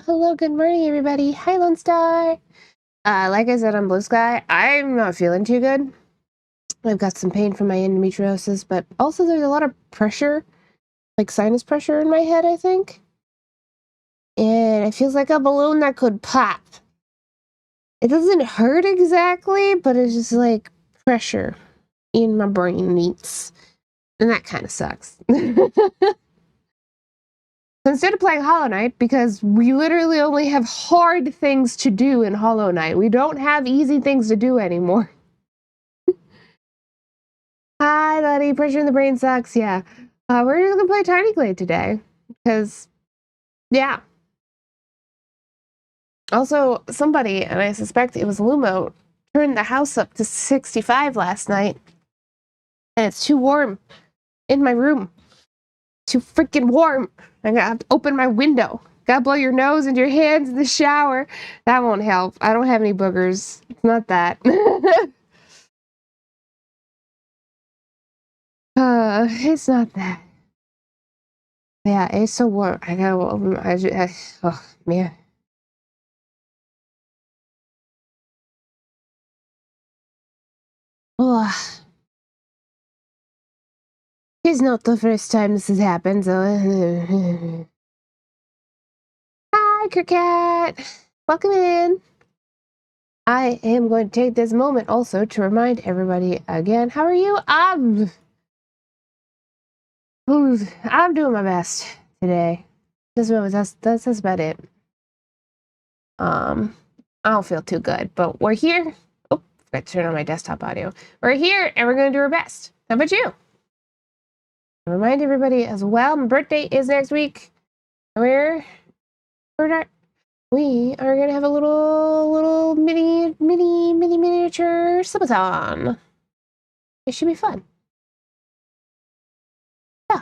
Hello, good morning, everybody. Hi, Lone Star. Like I said on Blue Sky, I'm not feeling too good. I've got some pain from my endometriosis, but also there's a lot of pressure, like sinus pressure in my head, I think. And it feels like a balloon that could pop. It doesn't hurt exactly, but it's just like pressure in my brain needs. And that kind of sucks. So instead of playing Hollow Knight, because we literally only have hard things to do in Hollow Knight, we don't have easy things to do anymore. Hi, buddy. Pressure in the brain sucks. Yeah. We're just gonna play Tiny Glade today. Because, yeah. Also, somebody, and I suspect it was Lumo, turned the house up to 65 last night. And it's too warm in my room. Too freaking warm. I gotta open my window. Gotta blow your nose and your hands in the shower. That won't help. I don't have any boogers. It's not that. It's not that. Yeah, it's so warm. I gotta open. Oh man. Oh, it's not the first time this has happened. So, hi, Cricket. Welcome in. I am going to take this moment also to remind everybody again. How are you? I'm doing my best today. That's about it. I don't feel too good, but we're here. Oh, forgot to turn on my desktop audio. We're here and we're gonna do our best. How about you? Remind everybody as well, my birthday is next week. We are gonna have a little miniature subathon. It should be fun. Yeah.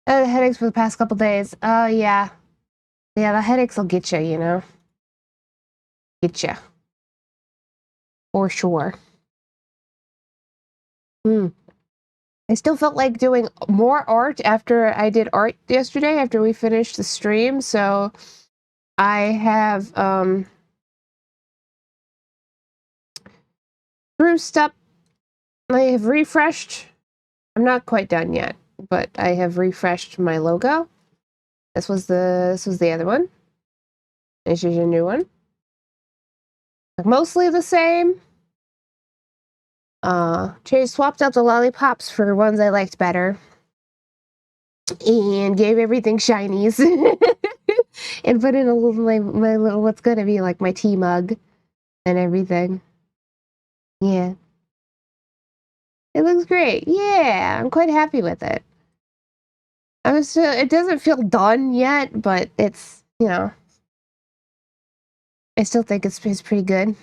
The headaches for the past couple days. Oh yeah. Yeah, the headaches will get you, you know. Get you. For sure. I still felt like doing more art after I did art yesterday, after we finished the stream, so I have spruced up. I have refreshed. I'm not quite done yet, but I have refreshed my logo. This was the other one. This is your new one. Mostly the same. Swapped out the lollipops for ones I liked better. And gave everything shinies. And put in a little my little what's gonna be like my tea mug and everything. Yeah. It looks great. Yeah, I'm quite happy with it. It doesn't feel done yet, but it's, you know, I still think it's pretty good.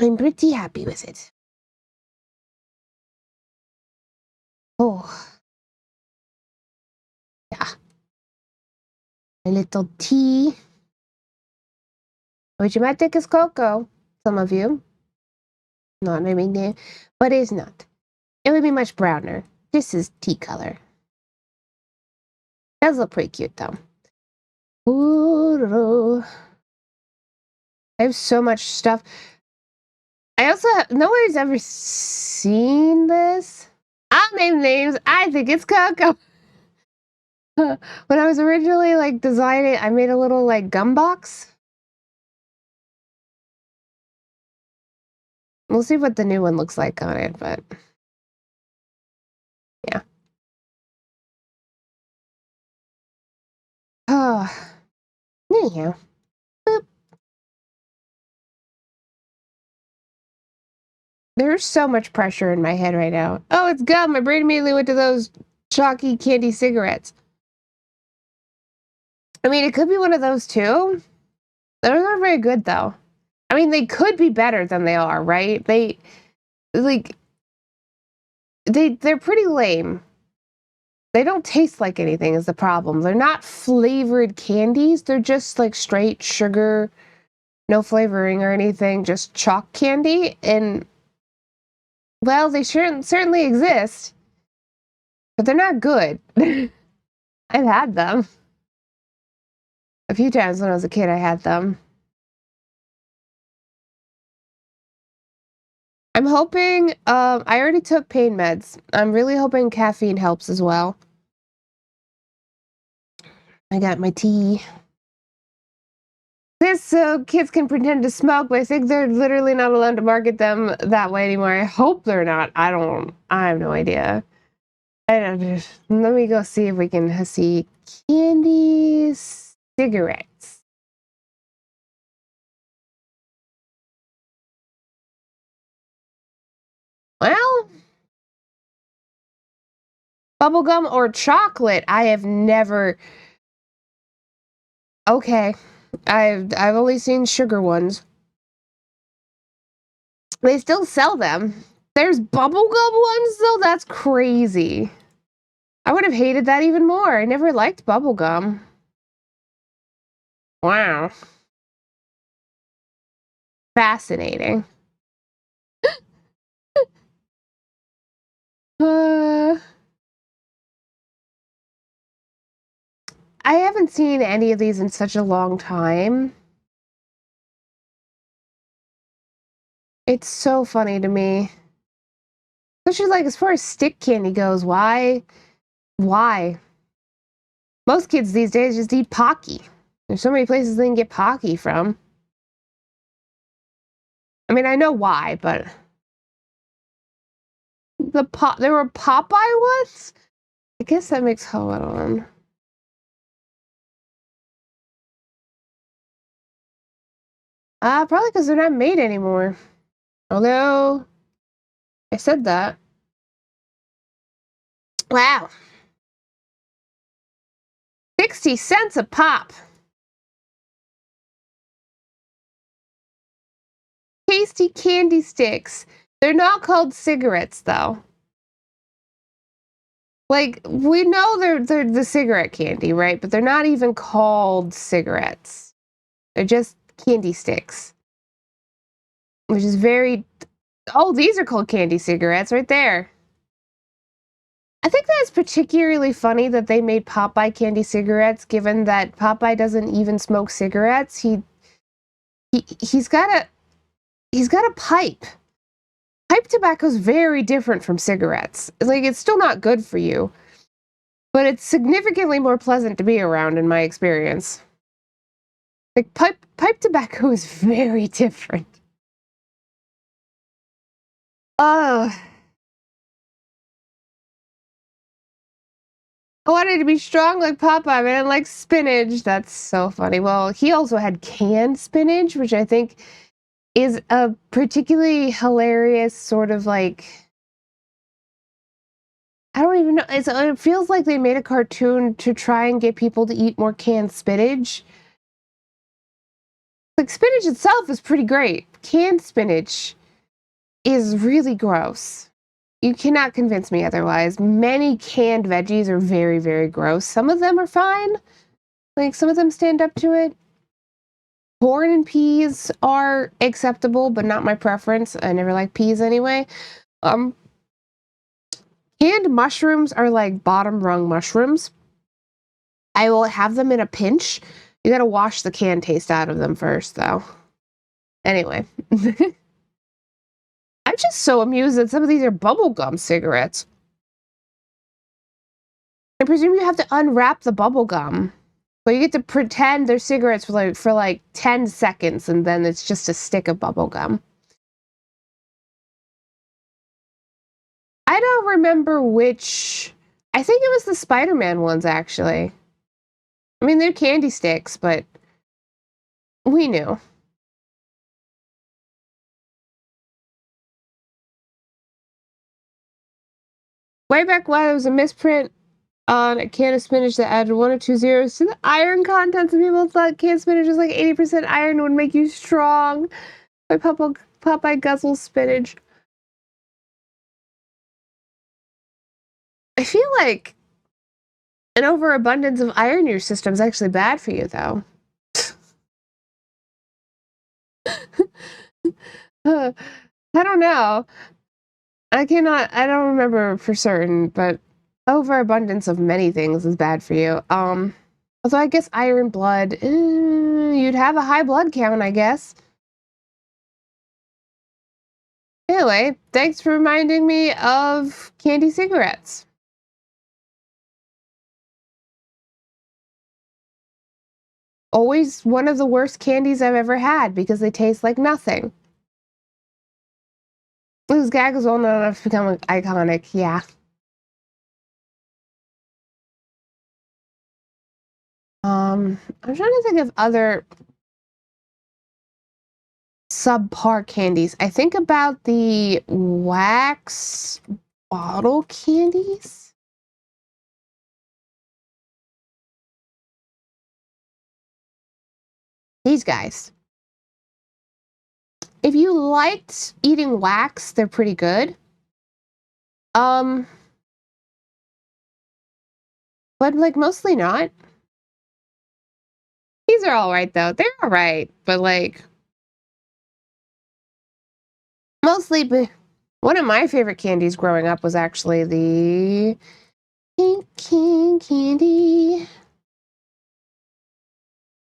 I'm pretty happy with it. Oh. Yeah. A little tea. Which you might think is cocoa, some of you. Not naming it, but it's not. It would be much browner. This is tea color. Does look pretty cute though. Ooh, I have so much stuff. I also have, nobody's ever seen this. I'll name names. I think it's Coco. When I was originally like designing, I made a little like gum box. We'll see what the new one looks like on it, but yeah. Oh, anyhow. Boop. There's so much pressure in my head right now. Oh, it's gum. My brain immediately went to those chalky candy cigarettes. I mean, it could be one of those too. They're not very good though. I mean, they could be better than they are, right? They're pretty lame. They don't taste like anything is the problem. They're not flavored candies. They're just like straight sugar, no flavoring or anything, just chalk candy. And well, they certainly exist. but they're not good. I've had them. A few times when I was a kid, I had them. I'm hoping, I already took pain meds. I'm really hoping caffeine helps as well. I got my tea. This so kids can pretend to smoke, but I think they're literally not allowed to market them that way anymore. I hope they're not. I have no idea. Let me go see if we can see candy cigarettes. Well, bubblegum or chocolate, I have never. Okay. I've only seen sugar ones. They still sell them. There's bubblegum ones though? That's crazy. I would have hated that even more. I never liked bubblegum. Wow. Fascinating. Uh, I haven't seen any of these in such a long time. It's so funny to me. Especially like as far as stick candy goes, why? Why? Most kids these days just eat Pocky. There's so many places they can get Pocky from. I mean, I know why, but there were Popeye ones? I guess that makes hold on. Probably because they're not made anymore. Although I said that. Wow. 60 cents a pop. Tasty candy sticks. They're not called cigarettes though. Like, we know they're the cigarette candy, right? But they're not even called cigarettes. They're just candy sticks. Which is very... Oh, these are called candy cigarettes right there. I think that's particularly funny that they made Popeye candy cigarettes, given that Popeye doesn't even smoke cigarettes. He's got a pipe. Pipe tobacco is very different from cigarettes. Like, it's still not good for you, but it's significantly more pleasant to be around in my experience. Like, pipe tobacco is very different. Ugh. I wanted to be strong like Popeye, but I didn't like spinach. That's so funny. Well, he also had canned spinach, which I think is a particularly hilarious sort of like... I don't even know. It feels like they made a cartoon to try and get people to eat more canned spinach. Like, spinach itself is pretty great. Canned spinach is really gross. You cannot convince me otherwise. Many canned veggies are very, very gross. Some of them are fine. Like, some of them stand up to it. Corn and peas are acceptable, but not my preference. I never like peas anyway. Canned mushrooms are like bottom rung mushrooms. I will have them in a pinch. You gotta wash the canned taste out of them first, though. Anyway. I'm just so amused that some of these are bubblegum cigarettes. I presume you have to unwrap the bubblegum. But you get to pretend they're cigarettes for like 10 seconds, and then it's just a stick of bubblegum. I don't remember which... I think it was the Spider-Man ones, actually. I mean, they're candy sticks, but we knew. Way back when, it was a misprint on a can of spinach that added 1 or 2 zeros to the iron content. Some people thought canned spinach was like 80% iron and would make you strong. By Popeye guzzles spinach. I feel like an overabundance of iron in your system is actually bad for you, though. I don't know. I don't remember for certain, but overabundance of many things is bad for you. Although I guess iron blood, you'd have a high blood count, I guess. Anyway, thanks for reminding me of candy cigarettes. Always one of the worst candies I've ever had because they taste like nothing. This gag is old enough to become iconic, yeah. I'm trying to think of other subpar candies. I think about the wax bottle candies. These guys. If you liked eating wax, they're pretty good. But like mostly not. These are all right though. They're all right, but like mostly. One of my favorite candies growing up was actually the pink king candy.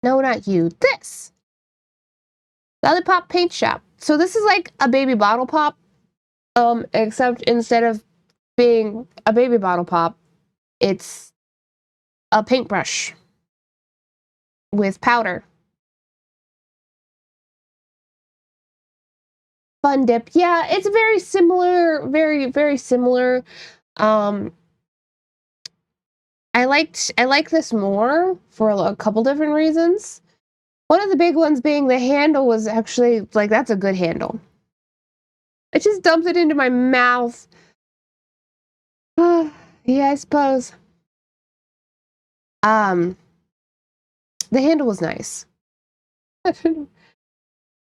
No, not you. This Lollipop Paint Shop. So this is like a baby bottle pop, except instead of being a baby bottle pop, it's a paintbrush with powder. Fun dip. Yeah, it's very similar, very similar. Um, I like this more for a couple different reasons. One of the big ones being the handle was actually like that's a good handle. I just dumped it into my mouth. Yeah, I suppose. Um, the handle was nice.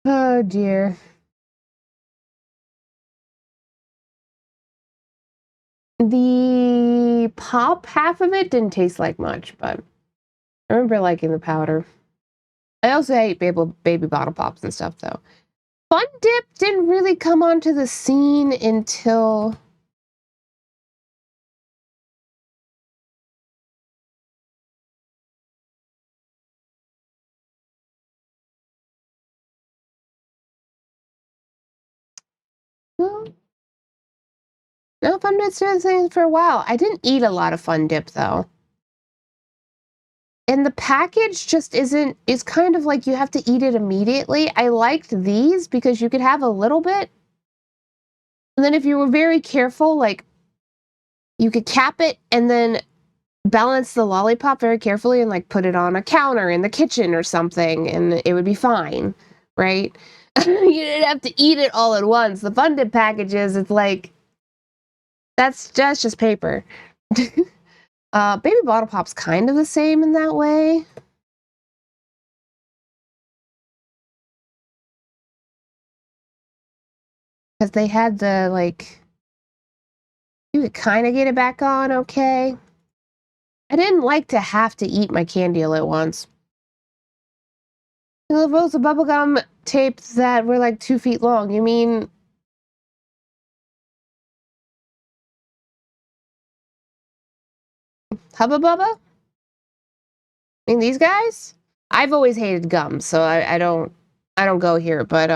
Oh dear. The pop half of it didn't taste like much, but I remember liking the powder. I also hate baby bottle pops and stuff though. Fun Dip didn't really come onto the scene until well, no, Fun Dip's been saying for a while. I didn't eat a lot of Fun Dip though. And the package just isn't, it's kind of like you have to eat it immediately. I liked these because you could have a little bit. And then if you were very careful, like you could cap it and then balance the lollipop very carefully and like put it on a counter in the kitchen or something and it would be fine, right? You didn't have to eat it all at once. The Fun Dip packages, it's like, that's just paper. Baby bottle pop's kind of the same in that way. Because they had the, like, you could kind of get it back on okay. I didn't like to have to eat my candy all at once. The rolls of bubblegum tape that were like 2 feet long. You mean Hubba Bubba? I mean these guys? I've always hated gum, so I don't go here, but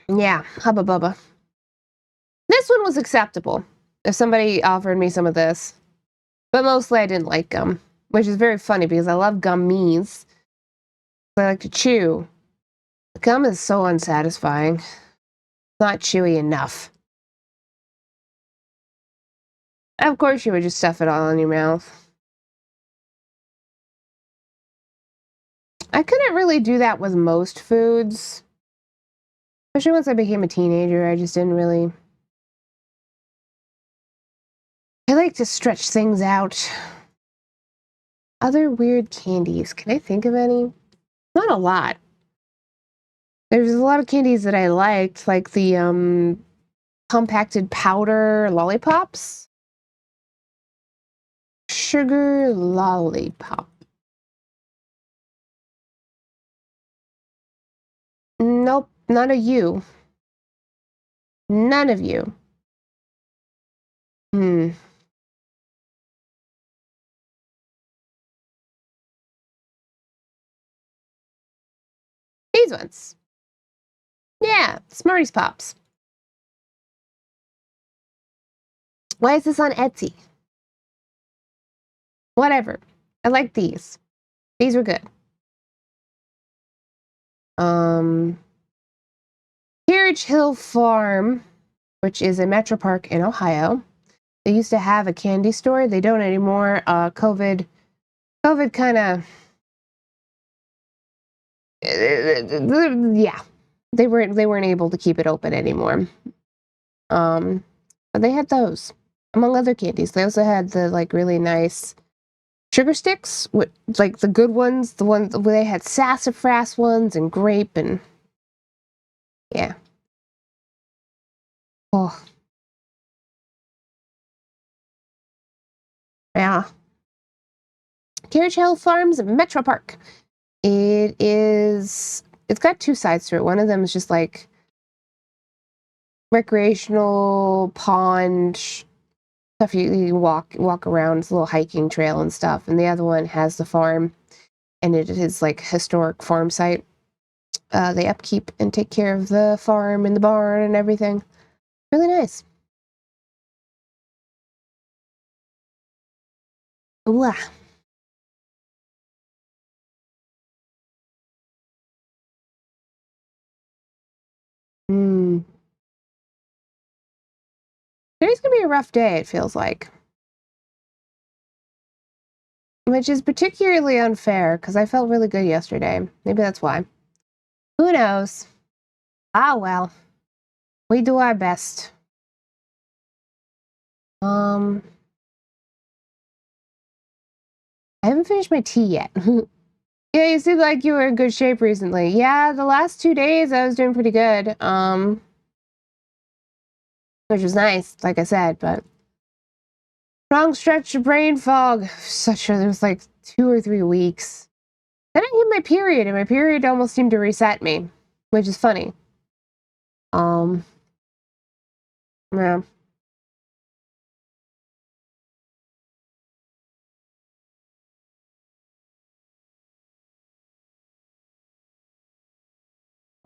yeah, Hubba Bubba. This one was acceptable if somebody offered me some of this. But mostly I didn't like gum, which is very funny because I love gummies. I like to chew. Gum is so unsatisfying. It's not chewy enough. Of course you would just stuff it all in your mouth. I couldn't really do that with most foods. Especially once I became a teenager, I just didn't really... I like to stretch things out. Other weird candies. Can I think of any? Not a lot. There's a lot of candies that I liked, like the compacted powder lollipops. Sugar lollipop. Nope, none of you. None of you. Hmm. These ones. Yeah, Smarties Pops. Why is this on Etsy? Whatever. I like these. These were good. Carriage Hill Farm, which is a metro park in Ohio. They used to have a candy store. They don't anymore. COVID kind of, yeah. They weren't able to keep it open anymore. But they had those, among other candies. They also had the like really nice sugar sticks, with like the good ones. The ones where they had sassafras ones and grape and yeah. Oh yeah. Carriage Hill Farms Metro Park. It's got two sides to it. One of them is just like recreational pond stuff you walk around. It's a little hiking trail and stuff. And the other one has the farm, and it is like historic farm site. They upkeep and take care of the farm and the barn and everything. Really nice. Ooh, ah. Mm. Today's gonna be a rough day, it feels like. Which is particularly unfair because I felt really good yesterday. Maybe that's why. Who knows? Ah, well. We do our best. Um, I haven't finished my tea yet. Yeah, you seem like you were in good shape recently. Yeah, the last 2 days I was doing pretty good. Which was nice, like I said, but long stretch of brain fog. It was like 2 or 3 weeks. Then I hit my period, and my period almost seemed to reset me, which is funny. Um, yeah.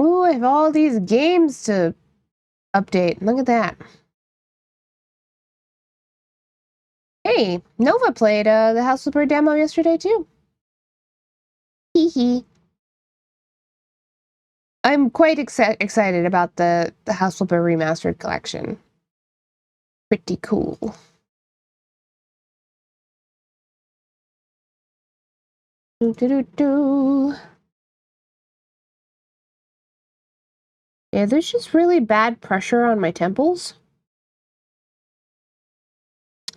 Ooh, I have all these games to update. Look at that. Hey, Nova played the House Flipper demo yesterday too. Hee hee. I'm quite excited about the House Flipper Remastered collection. Pretty cool. Do, do, do, do. Yeah, there's just really bad pressure on my temples.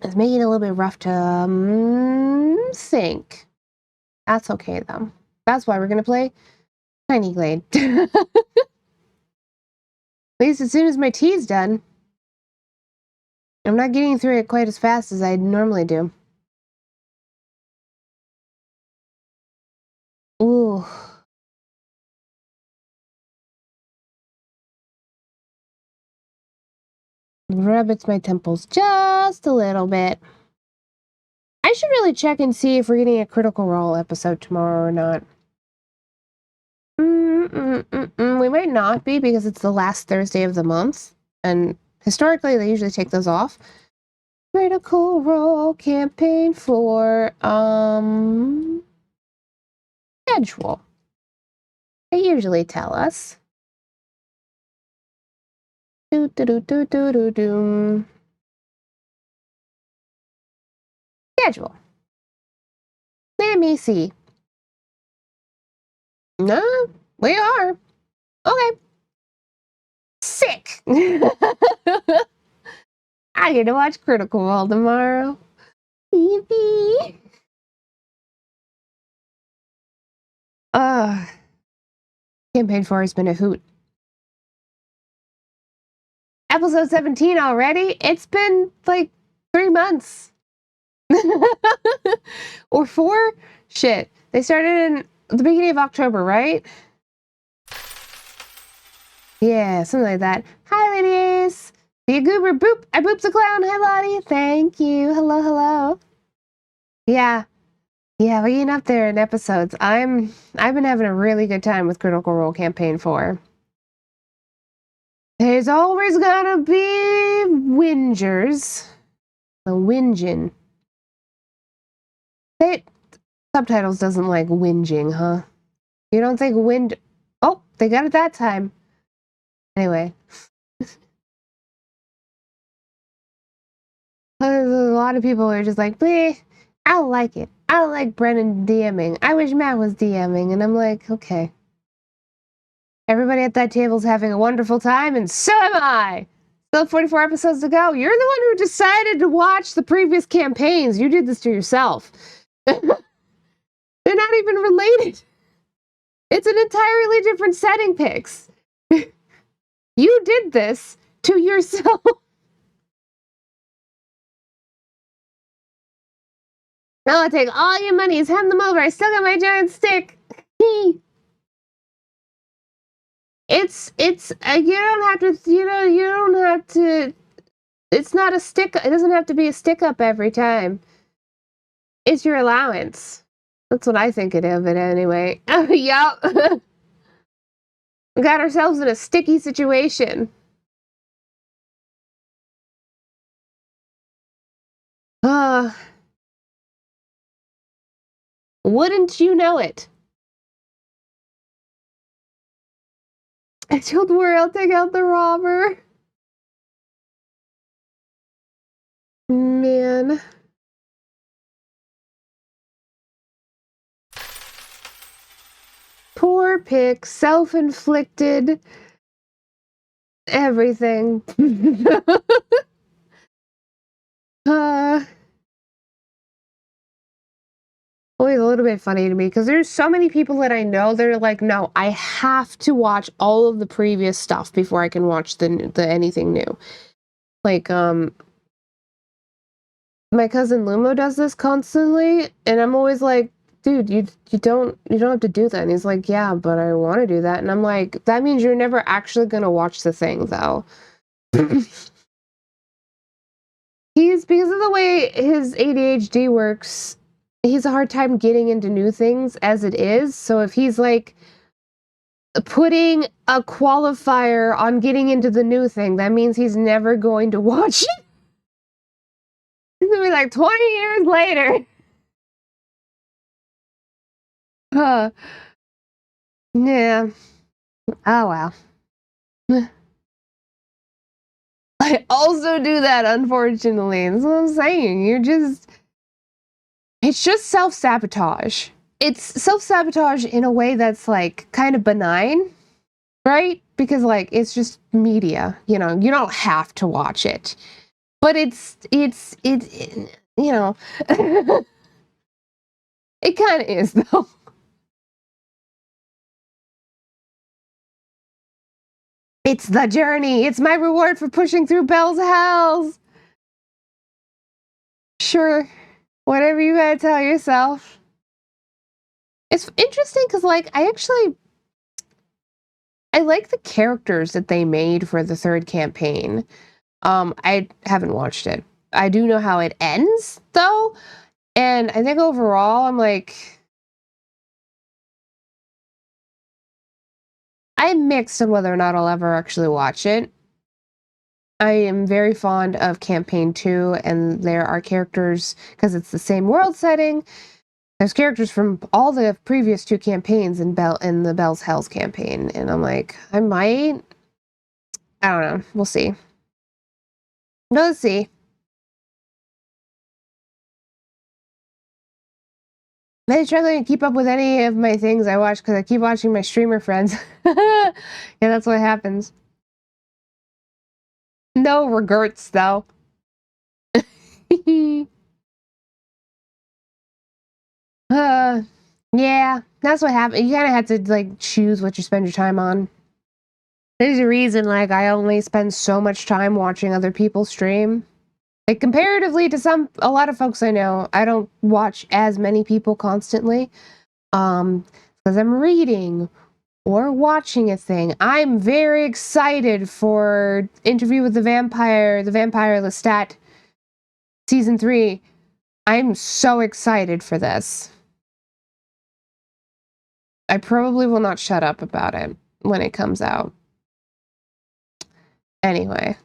It's making it a little bit rough to think. That's okay though. That's why we're gonna play Tiny Glade. At least as soon as my tea's done. I'm not getting through it quite as fast as I normally do. Ooh. Rabbits my temples just a little bit. I should really check and see if we're getting a Critical Role episode tomorrow or not. We might not be because it's the last Thursday of the month, and historically they usually take those off. Critical Role campaign for schedule. They usually tell us. Do do do do do do do. Schedule. Let me see. No, we are. Okay. Sick. I get to watch Critical Role tomorrow. Yippee. Campaign 4 has been a hoot. Episode 17 already? It's been like 3 months. Or 4? Shit. They started in the beginning of October, right? Yeah, something like that. Hi, ladies. The goober boop. I booped the clown. Hi, Lottie. Thank you. Hello, hello. Yeah. Yeah, we're getting up there in episodes. I've been having a really good time with Critical Role Campaign 4. There's always gonna be whingers. The whinging. Subtitles doesn't like whinging, huh? You don't think Oh, they got it that time. Anyway. There's a lot of people who are just like, bleh, I don't like it. I don't like Brennan DMing. I wish Matt was DMing. And I'm like, okay. Everybody at that table's having a wonderful time, and so am I. Still 44 episodes to go. You're the one who decided to watch the previous campaigns. You did this to yourself. They're not even related. It's an entirely different setting, Pix. You did this to yourself. I'll take all your monies, hand them over. I still got my giant stick. It's you don't have to, you don't have to, it's not a stick, it doesn't have to be a stick up every time. It's your allowance. That's what I think of it anyway. Oh, yup. We got ourselves in a sticky situation. Wouldn't you know it? Don't worry, I'll take out the robber. Man. Poor Pix, self-inflicted everything. Always a little bit funny to me because there's so many people that I know that are like, no, I have to watch all of the previous stuff before I can watch the anything new. Like, my cousin Lumo does this constantly, and I'm always like, dude, you don't have to do that. And he's like, yeah, but I want to do that. And I'm like, that means you're never actually gonna watch the thing, though. Because of the way his ADHD works, he's a hard time getting into new things as it is. So if he's like putting a qualifier on getting into the new thing, that means he's never going to watch it. It's gonna be like 20 years later. Yeah. Oh, wow. I also do that, unfortunately. That's what I'm saying. It's just self-sabotage. It's self-sabotage in a way that's like kind of benign, right? Because like it's just media, you don't have to watch it. But it it kind of is though. It's the journey. It's my reward for pushing through Bell's hells. Sure. Whatever you gotta tell yourself. It's interesting because, like, I like the characters that they made for the third campaign. I haven't watched it. I do know how it ends, though. And I think overall, I'm mixed on whether or not I'll ever actually watch it. I am very fond of Campaign 2, and there are characters, because it's the same world setting, there's characters from all the previous 2 campaigns in the Bell's Hells campaign, and I'm like, I don't know, we'll see. Let's see. I'm struggling to keep up with any of my things I watch because I keep watching my streamer friends. Yeah, that's what happens. No regrets, though. Yeah, that's what happened. You kind of have to, like, choose what you spend your time on. There's a reason, like, I only spend so much time watching other people stream. Like, comparatively to a lot of folks I know, I don't watch as many people constantly. Because I'm reading, or watching a thing. I'm very excited for Interview with the Vampire Lestat season 3. I'm so excited for this. I probably will not shut up about it when it comes out. Anyway,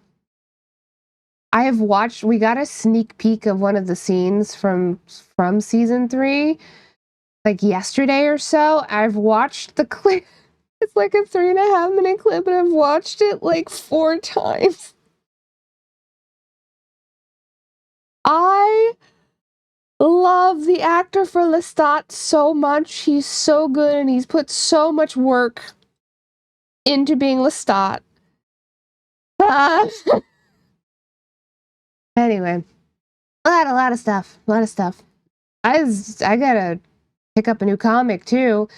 I have watched, we got a sneak peek of one of the scenes from season 3 like yesterday or so. I've watched the clip. It's like a 3.5-minute clip, and I've watched it like 4 times. I love the actor for Lestat so much. He's so good, and he's put so much work into being Lestat. Anyway, a lot of stuff. I gotta pick up a new comic too.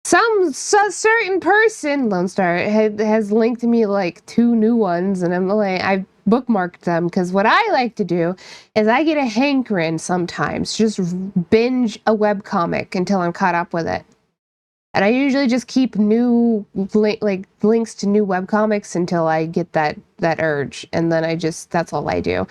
Some certain person, Lone Star, has linked me like 2 new ones, and I'm like, I bookmarked them, because what I like to do is I get a hankering sometimes, just binge a webcomic until I'm caught up with it. And I usually just keep new links to new webcomics until I get that urge, and then that's all I do.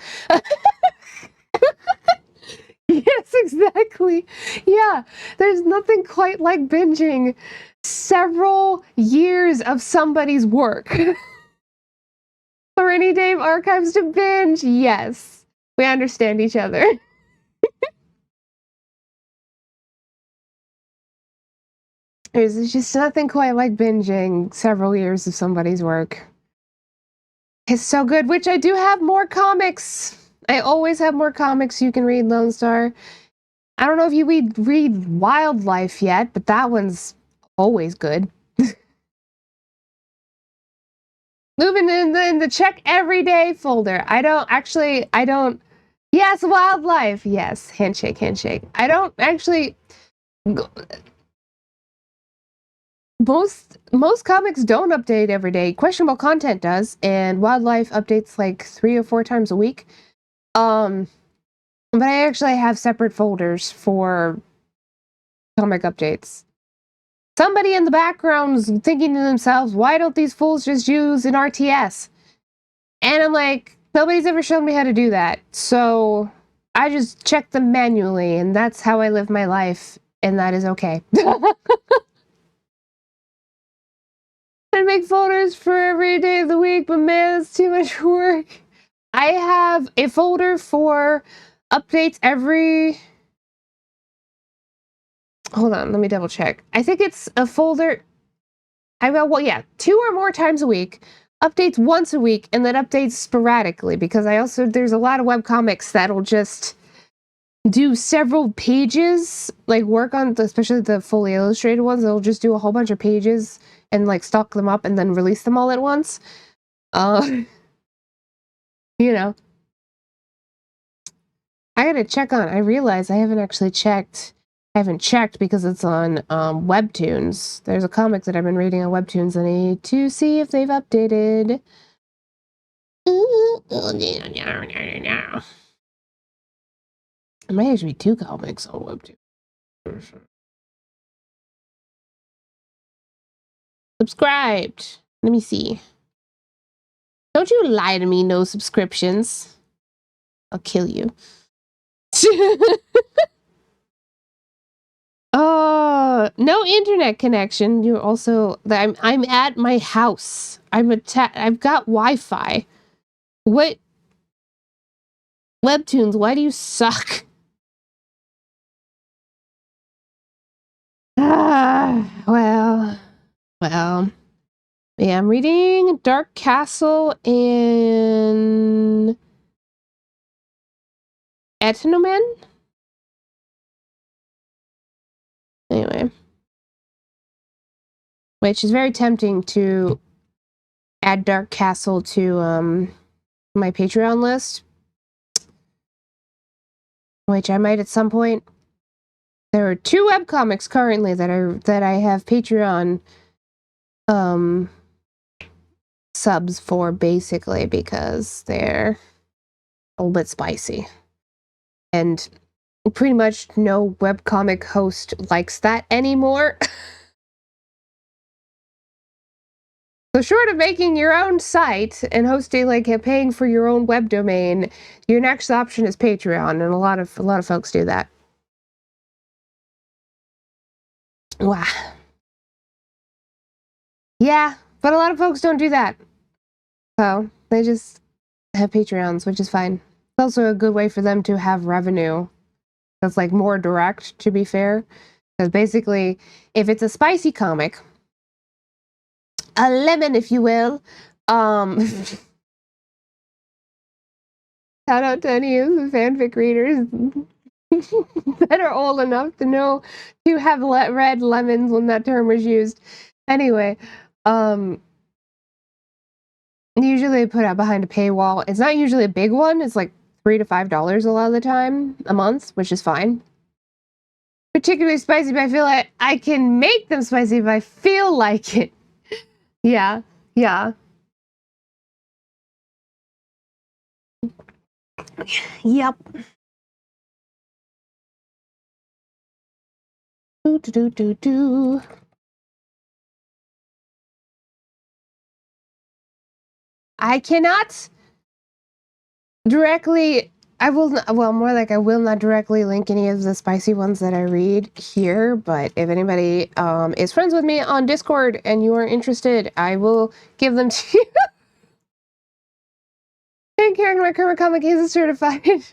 Yes, exactly. Yeah, there's nothing quite like binging several years of somebody's work. Rainy Day Archives to binge. Yes, we understand each other. There's just nothing quite like binging several years of somebody's work. It's so good, which I do have more comics. I always have more comics you can read, Lone Star. I don't know if you read Wildlife yet, but that one's always good. Moving in the check every day folder. I don't. Yes, Wildlife. Yes, handshake. I don't actually. Most comics don't update every day. Questionable Content does, and Wildlife updates like 3 or 4 times a week. But I actually have separate folders for comic updates. Somebody in the background's thinking to themselves, why don't these fools just use an RTS? And I'm like, nobody's ever shown me how to do that. So I just check them manually, and that's how I live my life, and that is okay. I make folders for every day of the week, but man, it's too much work. I have a folder for updates every... Hold on, let me double check. I think it's a folder... well, yeah, 2 or more times a week, updates once a week, and then updates sporadically, because there's a lot of webcomics that'll just do several pages, like work on, especially the fully illustrated ones, they'll just do a whole bunch of pages and like stock them up and then release them all at once. You know. I gotta check on, I realize I haven't actually checked. I haven't checked because it's on Webtoons. There's a comic that I've been reading on Webtoons, and I need to see if they've updated. It might actually be 2 comics on Webtoons. Subscribed. Let me see. Don't you lie to me, no subscriptions. I'll kill you. No internet connection. You're also... I'm at my house. I've got Wi-Fi. What? Webtoons, why do you suck? Well. Yeah, I'm reading Dark Castle and Etnomen. Anyway. Which is very tempting to add Dark Castle to my Patreon list. Which I might at some point. There are 2 webcomics currently that I have Patreon subs for, basically because they're a little bit spicy. And pretty much no webcomic host likes that anymore. So short of making your own site and hosting, like, paying for your own web domain, your next option is Patreon, and a lot of folks do that. Wow. Yeah, but a lot of folks don't do that. So they just have Patreons, which is fine. It's also a good way for them to have revenue that's, like, more direct, to be fair. Because basically, if it's a spicy comic, a lemon, if you will, shout out to any of the fanfic readers that are old enough to know to have read lemons when that term was used. Anyway, usually they put it behind a paywall. It's not usually a big one. It's like $3 to $5 a lot of the time a month, which is fine. Particularly spicy, but I feel like I can make them spicy if I feel like it. Yeah, yeah. Yep. Do do do do do. I cannot directly. I will not, well, more like I will not directly link any of the spicy ones that I read here, but if anybody is friends with me on Discord and you are interested, I will give them to you. And Karen, my current comic is certified.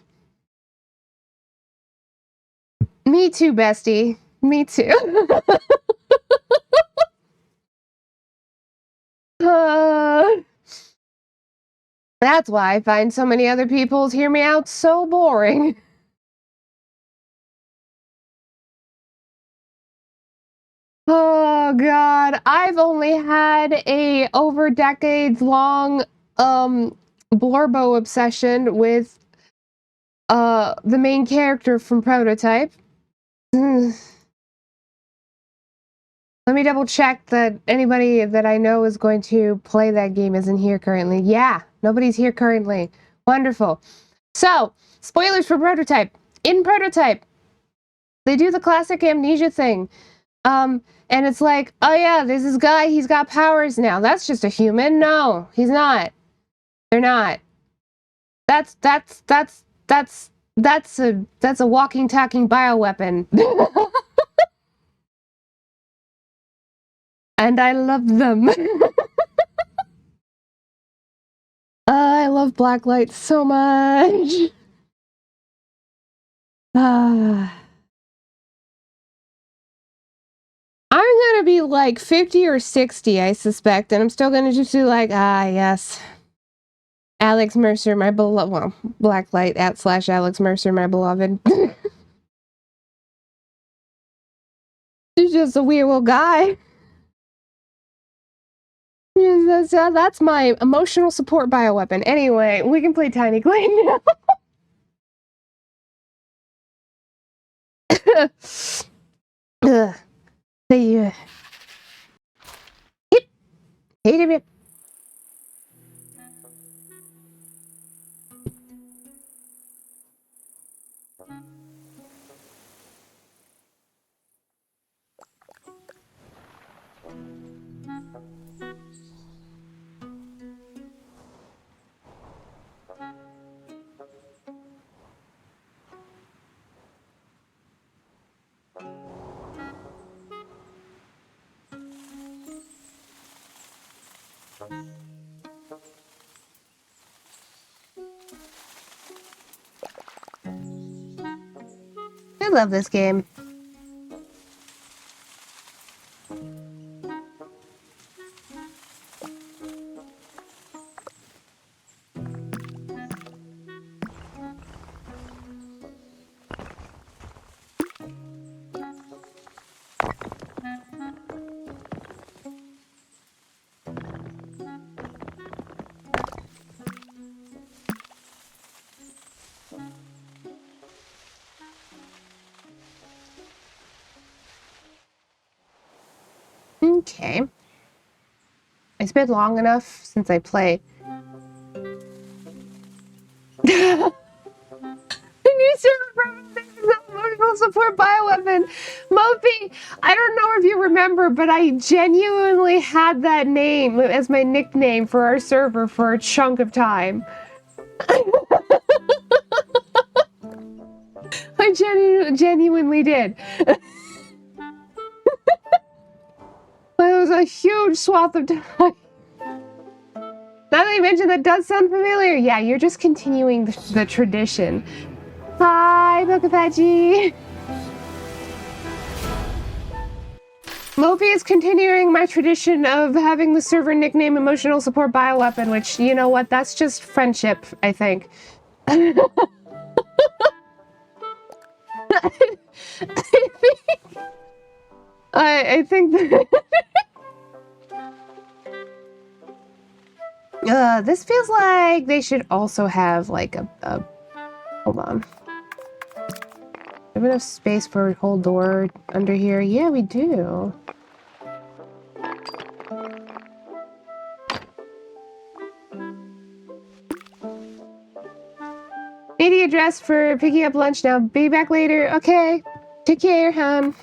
Me too, bestie. Me too. That's why I find so many other people's hear me out so boring. Oh god, I've only had a over decades long Blorbo obsession with the main character from Prototype. Let me double check that anybody that I know is going to play that game isn't here currently. Yeah, nobody's here currently. Wonderful. So, spoilers for Prototype. In Prototype, they do the classic amnesia thing. And it's like, oh yeah, there's this guy, he's got powers now. That's just a human. No, he's not. They're not. That's a walking, talking bioweapon. And I love them. I love Blacklight so much. I'm gonna be like 50 or 60, I suspect, and I'm still gonna just do like, yes. Alex Mercer, my beloved, well, Blacklight @ Alex Mercer, my beloved. He's just a weird little guy. That's my emotional support bioweapon. Anyway, we can play Tiny Glade now. Hey, hey, I love this game. Okay. It's been long enough since I played. The new server is so much more emotional support bioweapon. Mopi, I don't know if you remember, but I genuinely had that name as my nickname for our server for a chunk of time. I genuinely did. That was a huge swath of time. Now that you mentioned that does sound familiar. Yeah, you're just continuing the tradition. Hi, Bokapachi. Mopi is continuing my tradition of having the server nickname Emotional Support Bioweapon, which, you know what, that's just friendship, I think. I think that this feels like they should also have like a hold on. Have enough space for a whole door under here? Yeah, we do. Need to get dressed for picking up lunch now. Be back later. Okay. Take care, hon.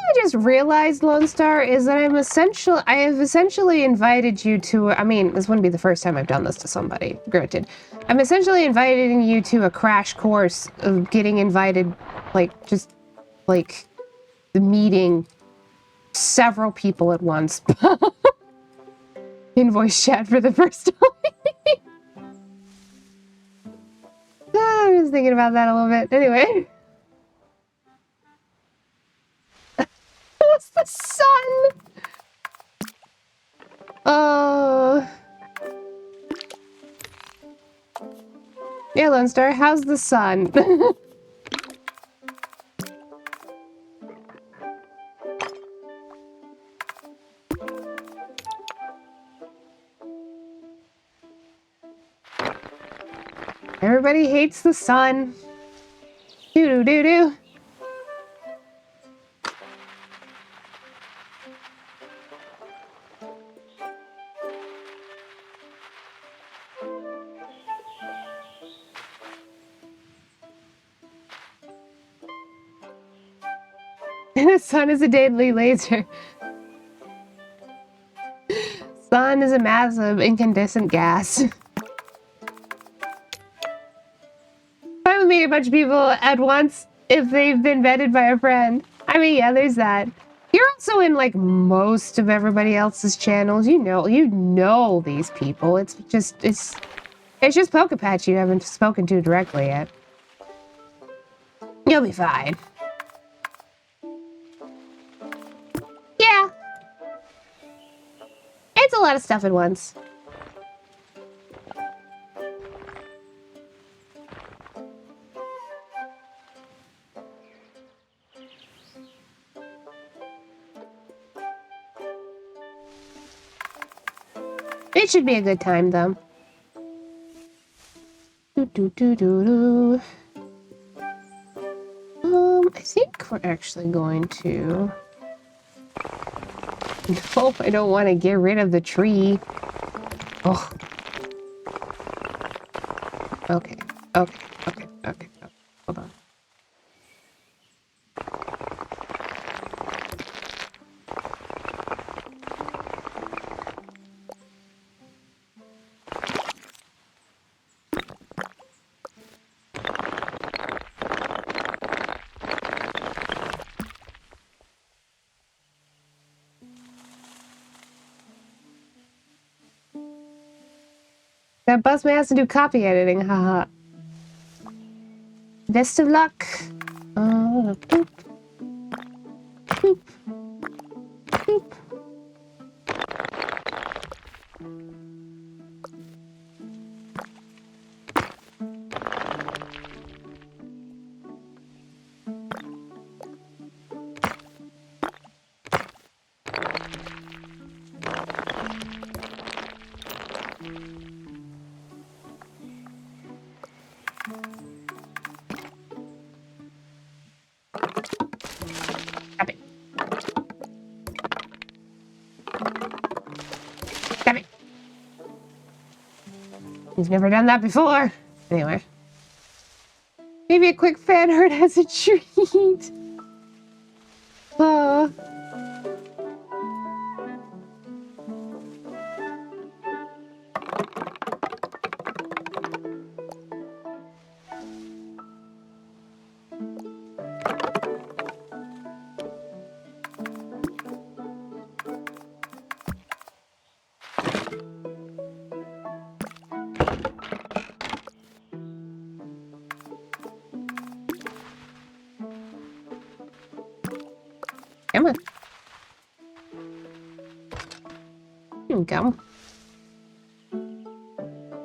I just realized, Lone Star, is that I have essentially invited you to, I mean, this wouldn't be the first time I've done this to somebody, granted. I'm essentially inviting you to a crash course of getting invited, like, just, like, meeting several people at once in voice chat for the first time. I was thinking about that a little bit. Anyway. What's the sun? Oh. Yeah, Lone Star, how's the sun? Everybody hates the sun. Doo-doo-doo-doo. The sun is a deadly laser. Sun is a massive incandescent gas. Fine with me a bunch of people at once if they've been vetted by a friend. I mean, yeah, there's that. You're also in like most of everybody else's channels. You know these people. It's just Pokapatch you haven't spoken to directly yet. You'll be fine. Yeah. It's a lot of stuff at once. It should be a good time, though. I think we're actually going to... No, I don't want to get rid of the tree. Oh. Okay. Hold on. That bus may have to do copy editing, haha. Best of luck. Boop. Boop. Boop. Copy. You've never done that before. Anyway. Maybe a quick fan art as a treat. Aw. Come on. Here we go.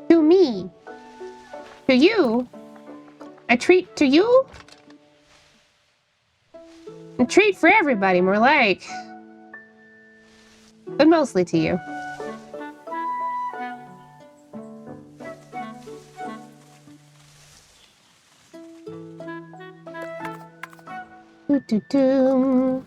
To me. To you. A treat to you? A treat for everybody, more like. But mostly to you. Doo doo doo.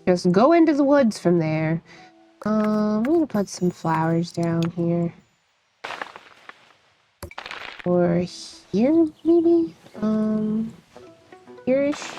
Just go into the woods from there. I'm gonna put some flowers down here. Or here, maybe? Here-ish?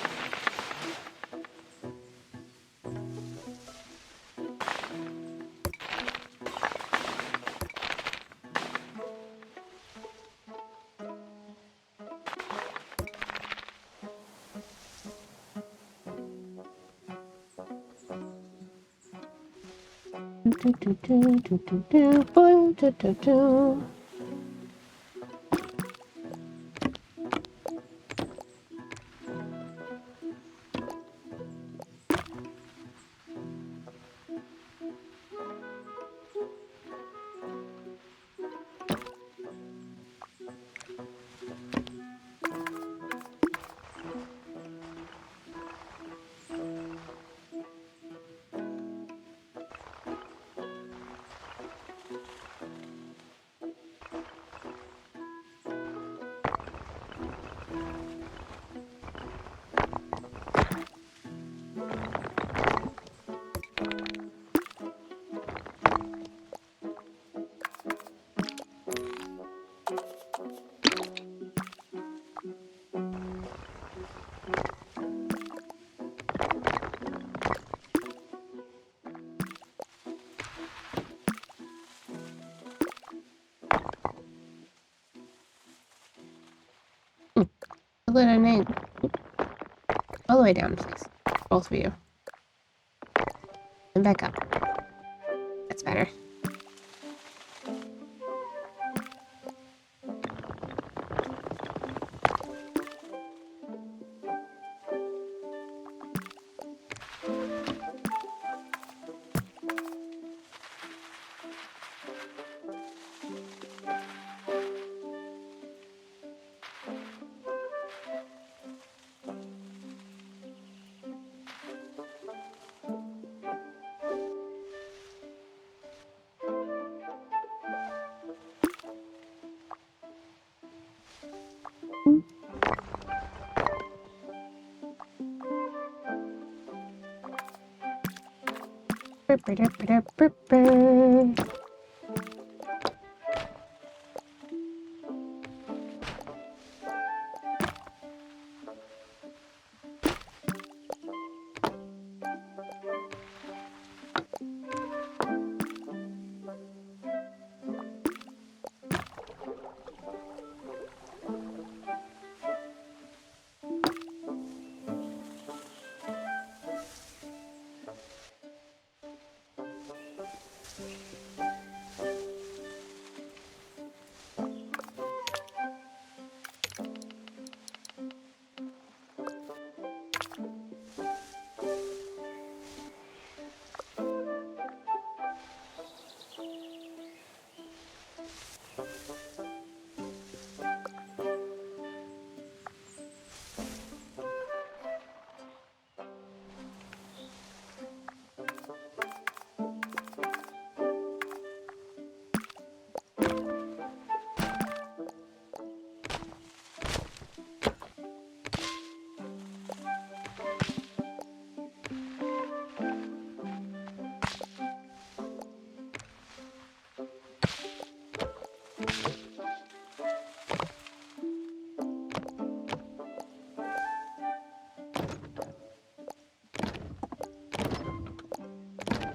All the way down, please. Both of you. And back up. That's better.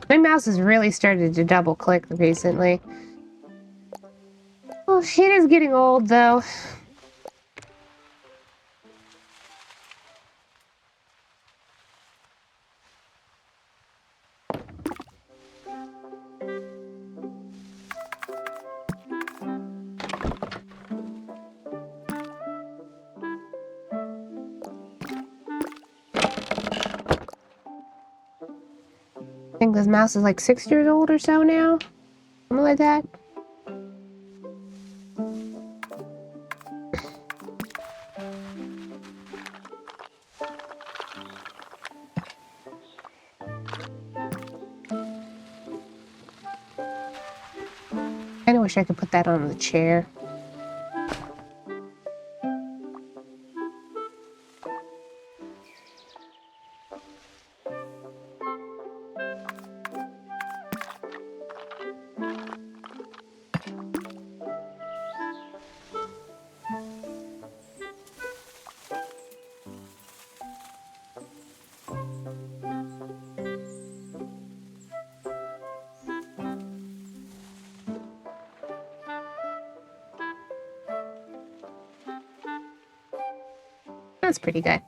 My mouse has really started to double click recently. Well, it is getting old though. I think this mouse is like 6 years old or so now. Something like that. I kinda wish I could put that on the chair. That's pretty good.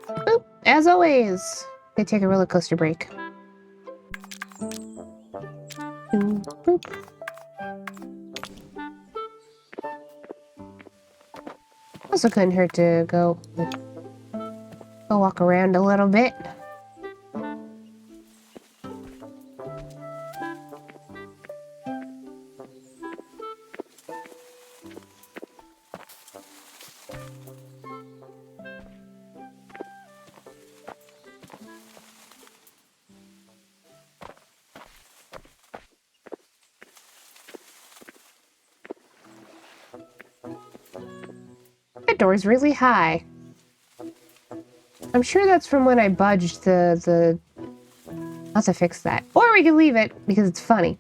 Boop, as always. They take a roller coaster break. Boop. Also couldn't hurt to go walk around a little bit. That door's really high. I'm sure that's from when I budged the... I'll have to fix that. Or we can leave it, because it's funny.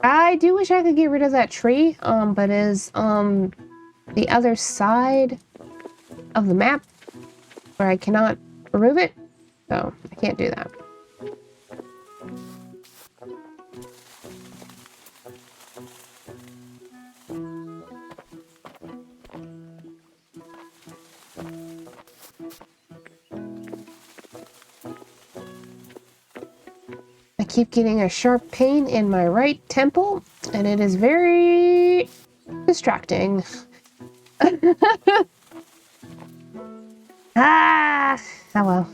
I do wish I could get rid of that tree, but is the other side of the map where I cannot remove it, so I can't do that. I keep getting a sharp pain in my right temple, and it is very distracting. Ah! Oh well.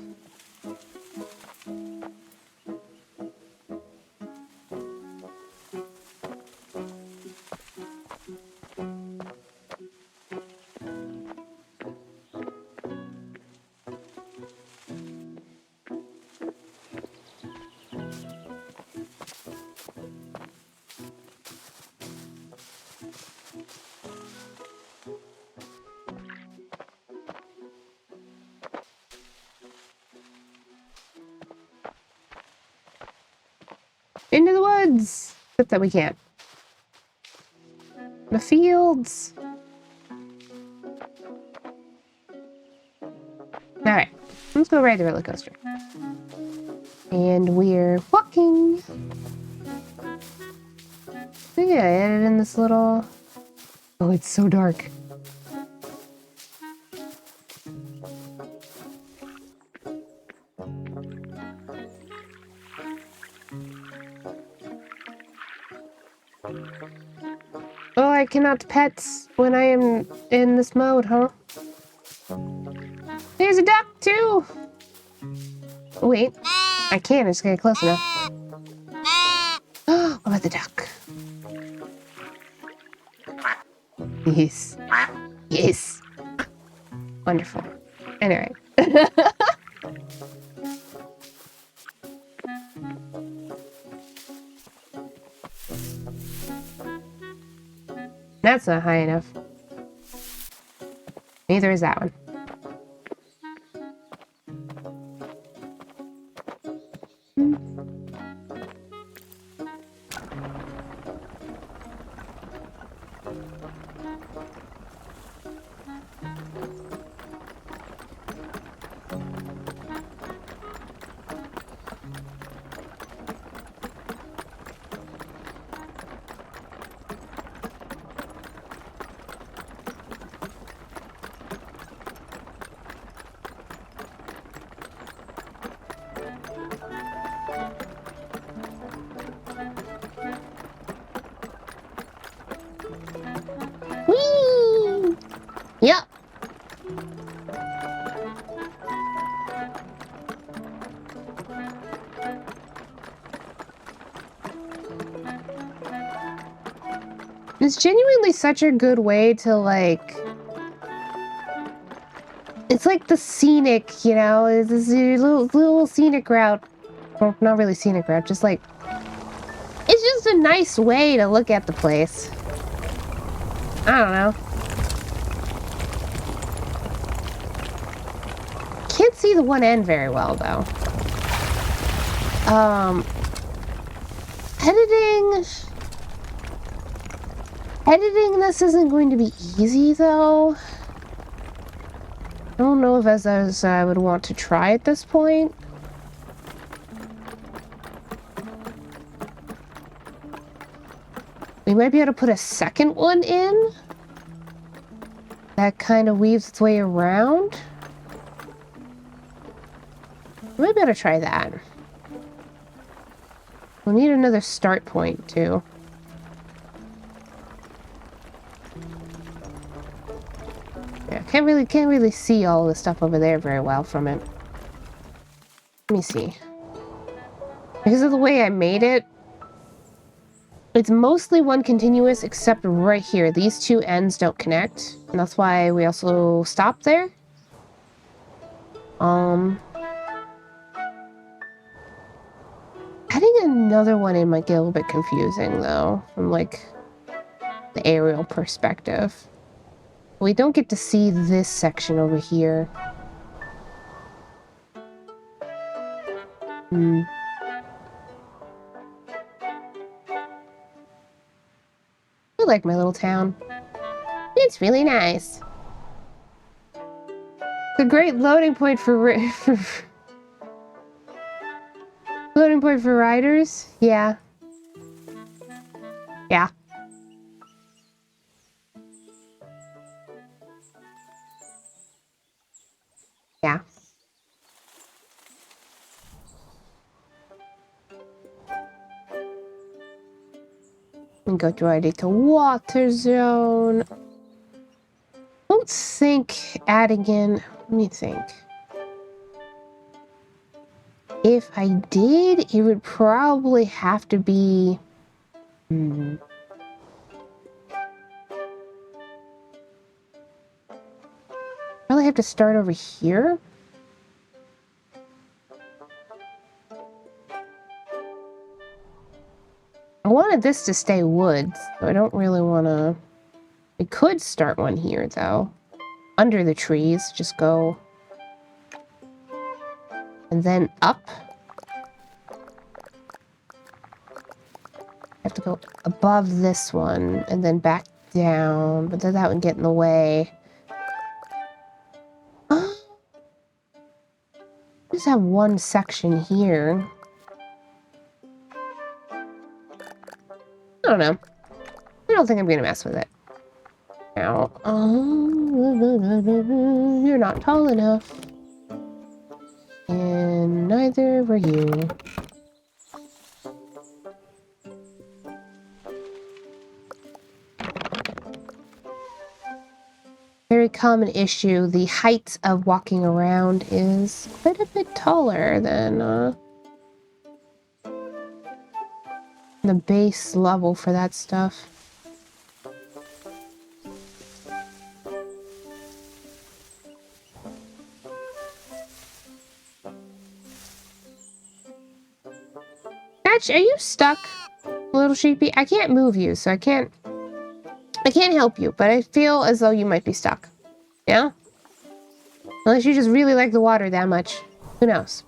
Into the woods! Except that we can't. The fields! Alright, let's go ride the roller coaster. And we're walking! So yeah, I added in this little... Oh, it's so dark. Oh, I cannot pet when I am in this mode, huh? There's a duck, too! Oh, wait. I can't, I just gotta get close enough. Oh, what about the duck? Yes. Yes. Wonderful. Anyway. That's not high enough. Neither is that one. It's genuinely such a good way to, like... It's like the scenic, you know? It's this little scenic route. Well, not really scenic route, just like... It's just a nice way to look at the place. I don't know. Can't see the one end very well, though. Editing... Editing this isn't going to be easy, though. I don't know if as I would want to try at this point. We might be able to put a second one in. That kind of weaves its way around. We might be able to try that. We'll need another start point, too. Yeah, can't really see all the stuff over there very well from it. Let me see. Because of the way I made it, it's mostly one continuous, except right here. These two ends don't connect, and that's why we also stopped there. Adding another one in might get a little bit confusing, though, from, like, the aerial perspective. We don't get to see this section over here. I like my little town. It's really nice. It's a great loading point for loading point for riders. Yeah. Yeah. Yeah. And go directly to water zone. I don't think adding in... Let me think. If I did, it would probably have to be... Probably have to start over here. I wanted this to stay woods, so I don't really want to... I could start one here, though. Under the trees, just go... And then up. I have to go above this one, and then back down, but then that would get in the way. Just have one section here. I don't know. I don't think I'm gonna mess with it. Now, you're not tall enough. And neither were you. Very common issue. The height of walking around is quite a bit taller than the base level for that stuff. Patch, are you stuck, little sheepy? I can't move you, so I can't help you, but I feel as though you might be stuck. Yeah? Unless you just really like the water that much. Who knows?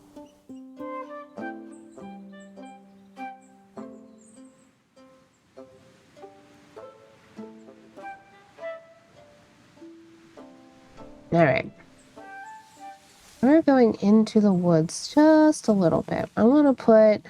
Alright. We're going into the woods just a little bit. I want to put...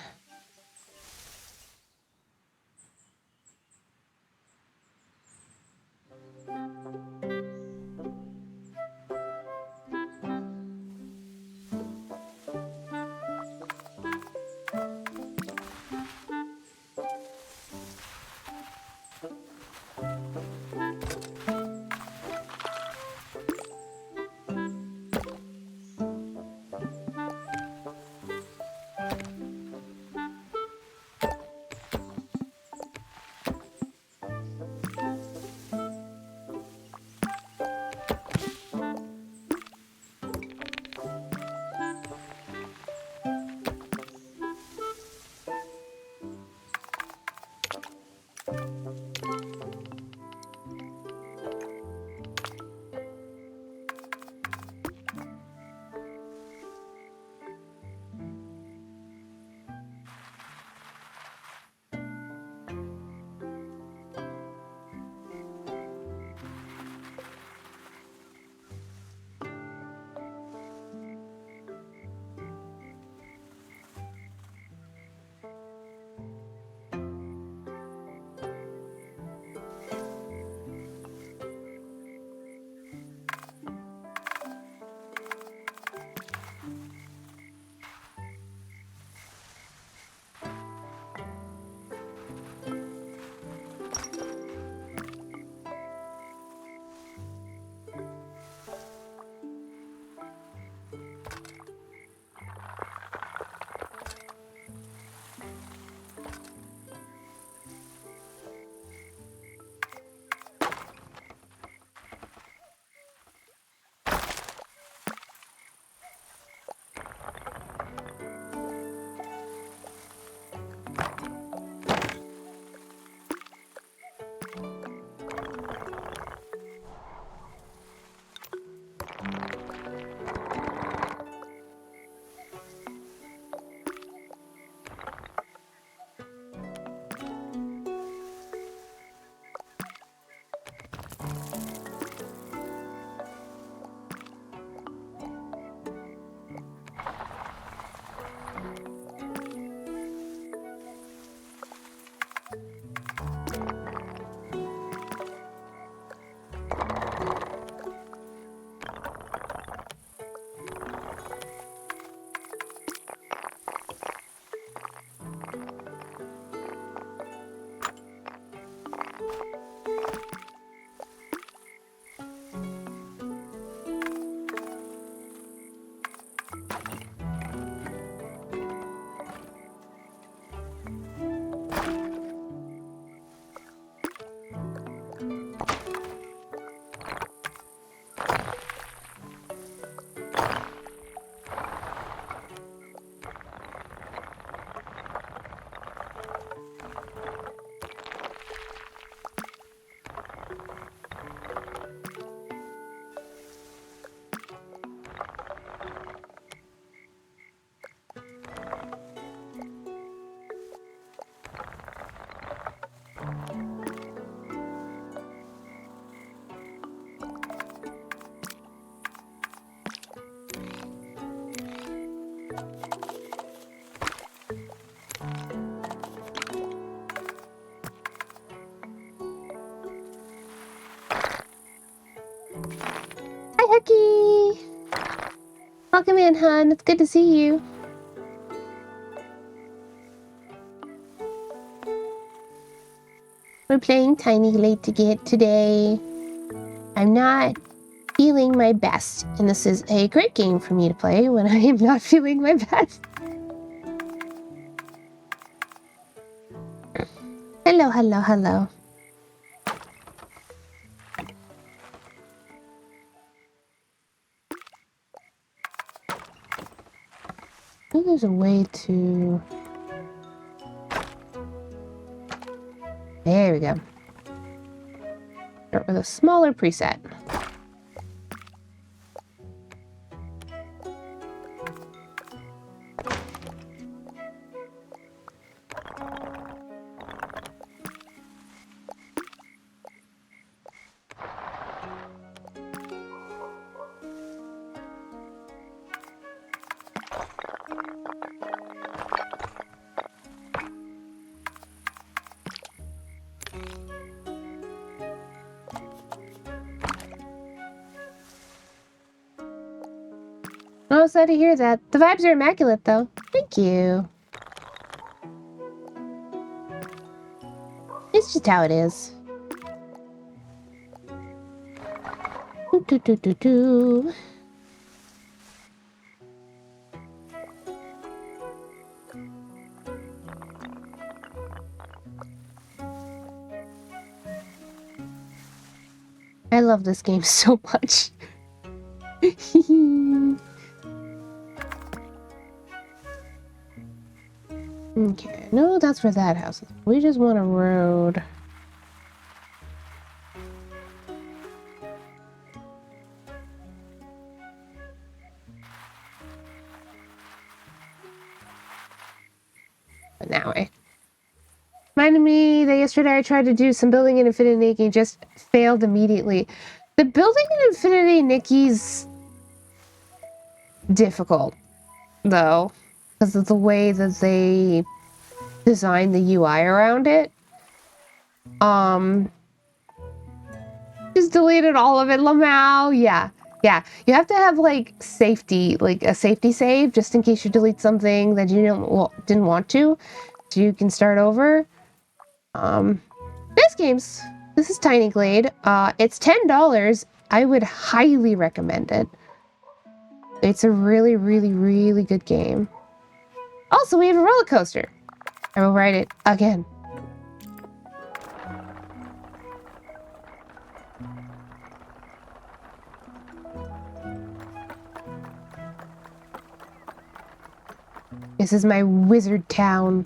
Hi, Hookie! Welcome in, hon. It's good to see you. We're playing Tiny Glade today. I'm not feeling my best, and this is a great game for me to play when I am not feeling my best. Hello, hello, hello. I think there's a way to... There we go. Start with a smaller preset. Oh, sad to hear that. The vibes are immaculate, though. Thank you. It's just how it is. Do, do, do, do. I love this game so much. Okay, no, that's where that house is. We just want a road. But that way. Reminded me that yesterday I tried to do some building in Infinity Nikki and just failed immediately. The building in Infinity Nikki's difficult, though, because of the way that they designed the UI around it. Just deleted all of it, Lamau. Yeah. You have to have like safety, like a safety save, just in case you delete something that you didn't want to, so you can start over. Nice games. This is Tiny Glade. It's $10. I would highly recommend it. It's a really, really, really good game. Also, we have a roller coaster. I will ride it again. This is my wizard town.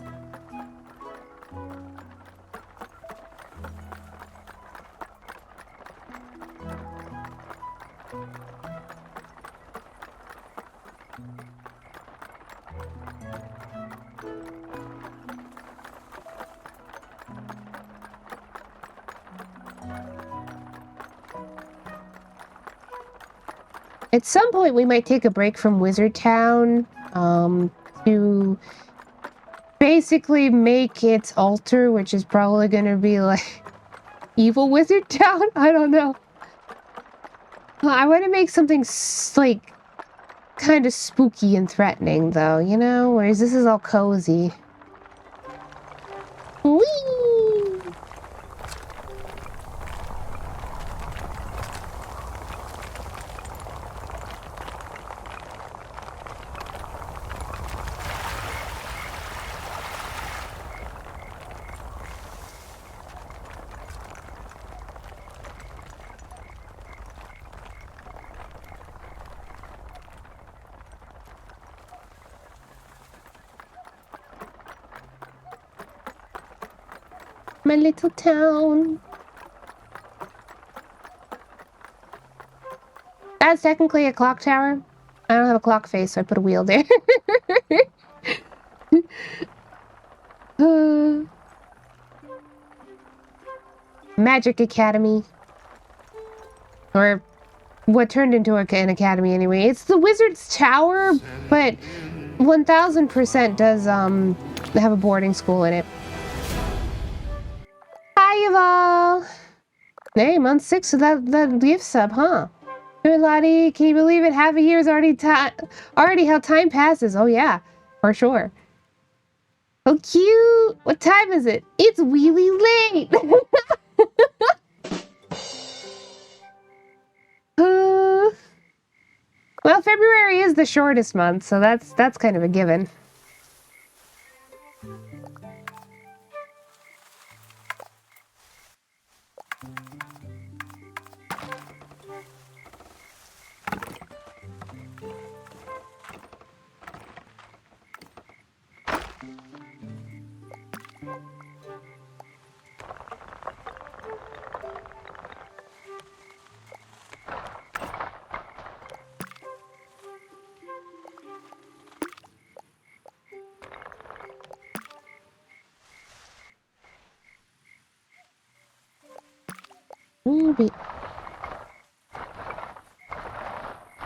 At some point, we might take a break from Wizard Town to basically make its altar, which is probably going to be like Evil Wizard Town. I don't know. I want to make something like kind of spooky and threatening, though, you know? Whereas this is all cozy. Whee! My little town. That's technically a clock tower. I don't have a clock face, so I put a wheel there. Magic Academy. Or what turned into an academy anyway. It's the Wizard's Tower, but 1000% does have a boarding school in it. Hi, Yuval. Hey, month 6 of that gift sub, huh? Good, Lottie. Can you believe it? Half a year's already how time passes. Oh yeah, for sure. Oh, cute. What time is it? It's really late. Well, February is the shortest month, so that's kind of a given. Maybe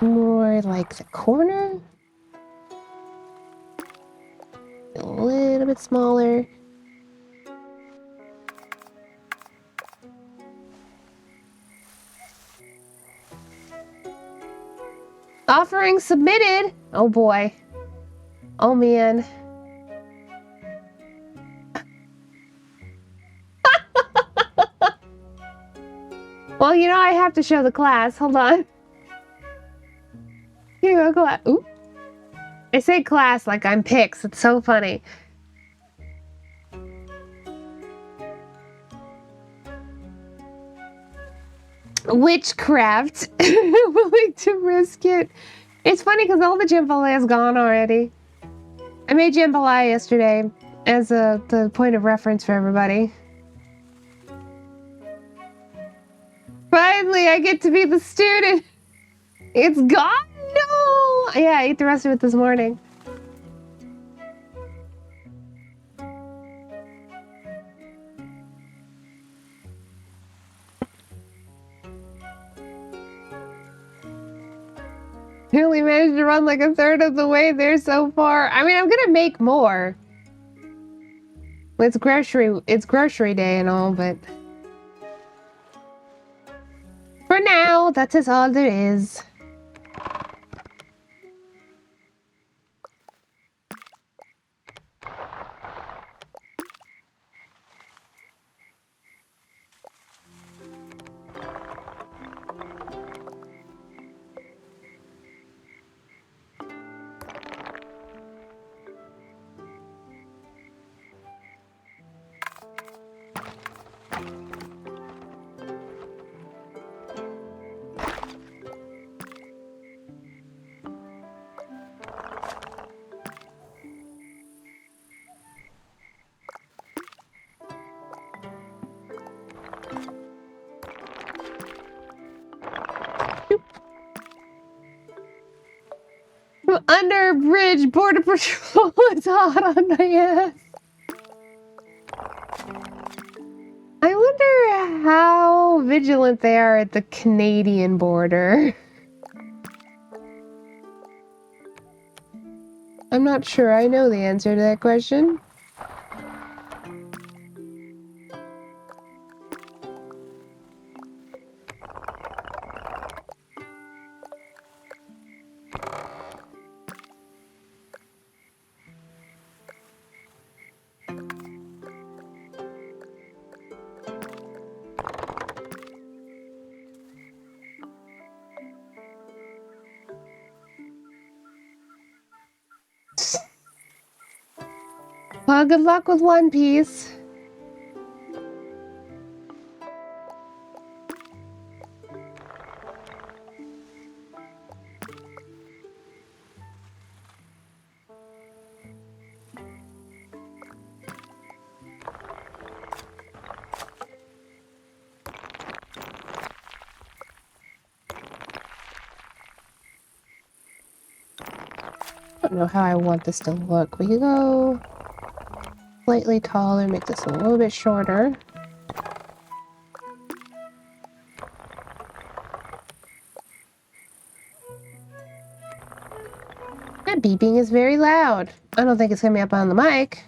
more like the corner. A little bit smaller. Offering submitted. Oh boy. Oh man. Well, you know, I have to show the class. Hold on. Here you go, class. Ooh. I say class like I'm Pix. It's so funny. Witchcraft. Willing to risk it. It's funny because all the jambalaya is gone already. I made jambalaya yesterday as the point of reference for everybody. Finally, I get to be the student. It's gone? No! Yeah, I ate the rest of it this morning. I only managed to run like a third of the way there so far. I mean, I'm gonna make more. It's grocery day and all, but for now, that is all there is. Under bridge, border patrol. It's hot on my ass. I wonder how vigilant they are at the Canadian border. I'm not sure I know the answer to that question. Well, good luck with One Piece. I don't know how I want this to look. We can go slightly taller, make this a little bit shorter. Good. That beeping is very loud. I don't think it's coming up on the mic.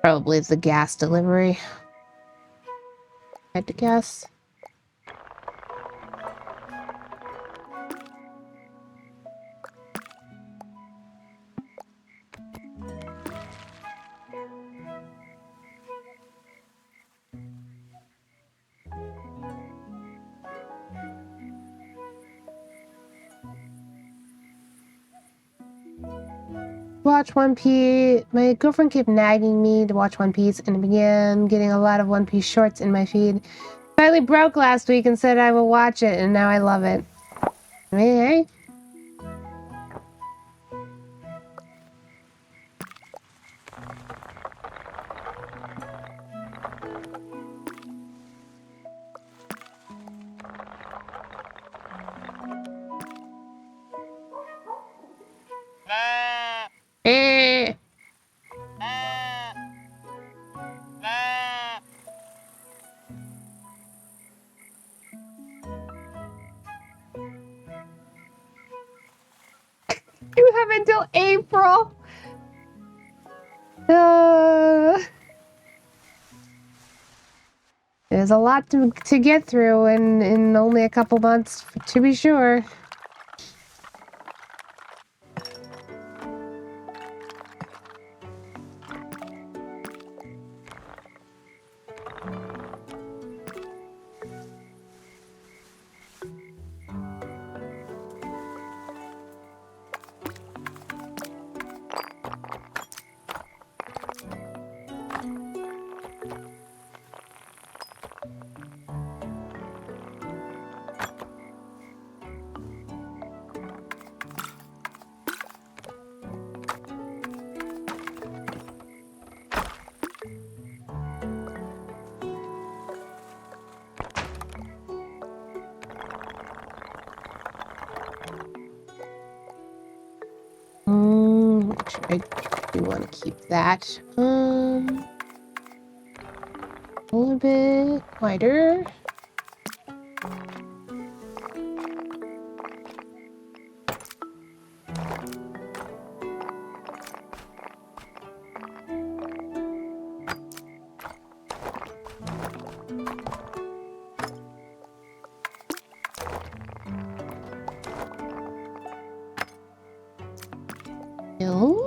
Probably it's the gas delivery. I had to guess. Watch One Piece. My girlfriend kept nagging me to watch One Piece and began getting a lot of One Piece shorts in my feed. Finally broke last week and said I will watch it, and now I love it. Hey. Eh. You have until April. There's a lot to get through in only a couple months, to be sure. I do want to keep that. A little bit wider. No.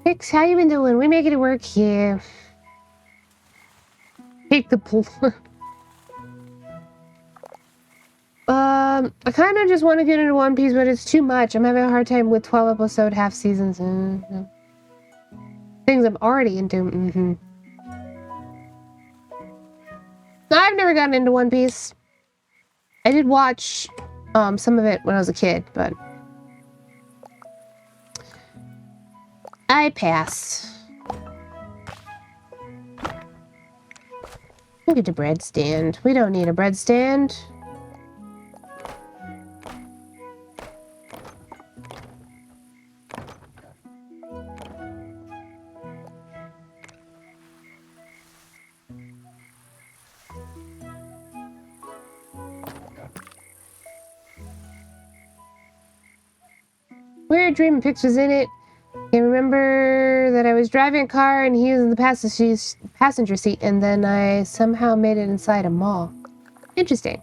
Hicks, how you been doing? We making it work here. Take the pool. I kind of just want to get into One Piece, but it's too much. I'm having a hard time with 12 episode half seasons and things I'm already into. I've never gotten into One Piece. I did watch some of it when I was a kid, but I passed. Look at the bread stand. We don't need a bread stand. Weird dream pictures in it. I remember that I was driving a car and he was in the passenger seat, and then I somehow made it inside a mall. Interesting.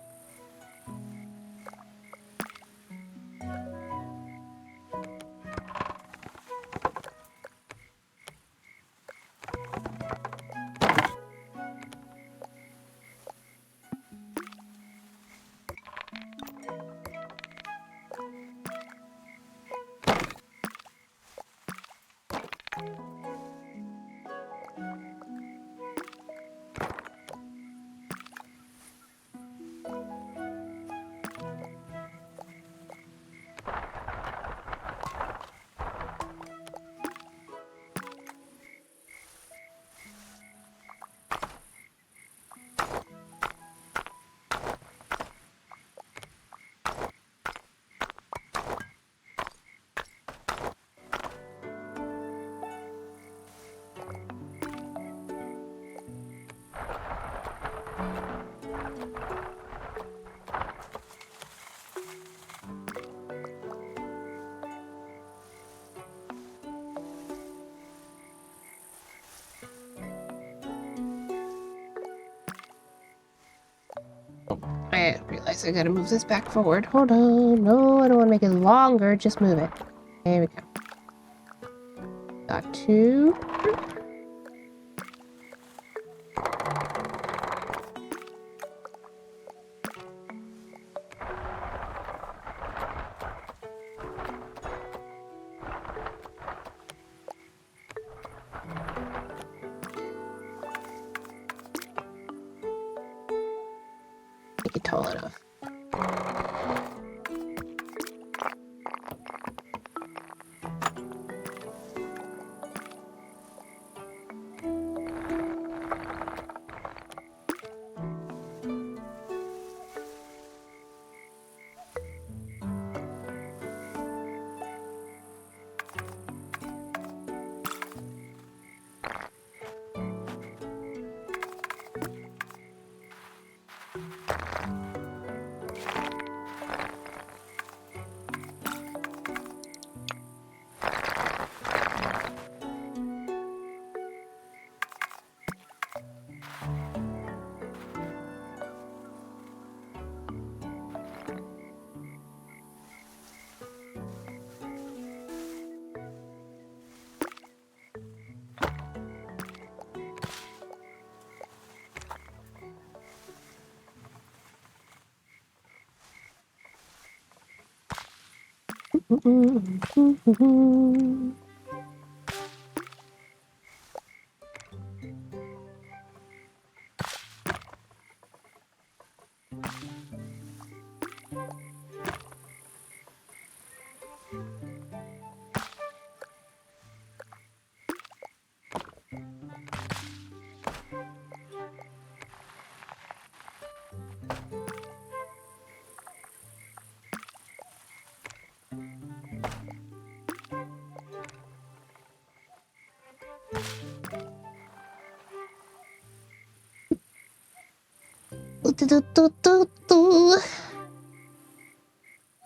I realize I gotta move this back forward. Hold on. No, I don't want to make it longer. Just move it. There we go. Got two. Make it tall enough.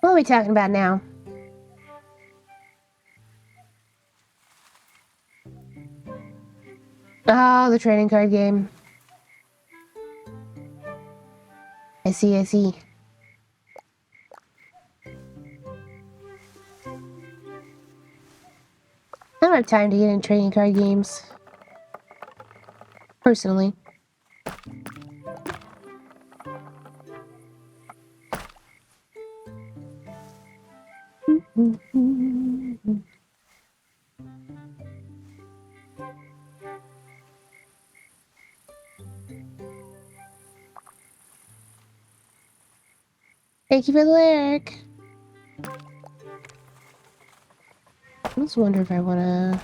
What are we talking about now? Oh, the trading card game. I see, I see. I don't have time to get in trading card games. Personally. Thank you for the lyric. I just wonder if I wanna...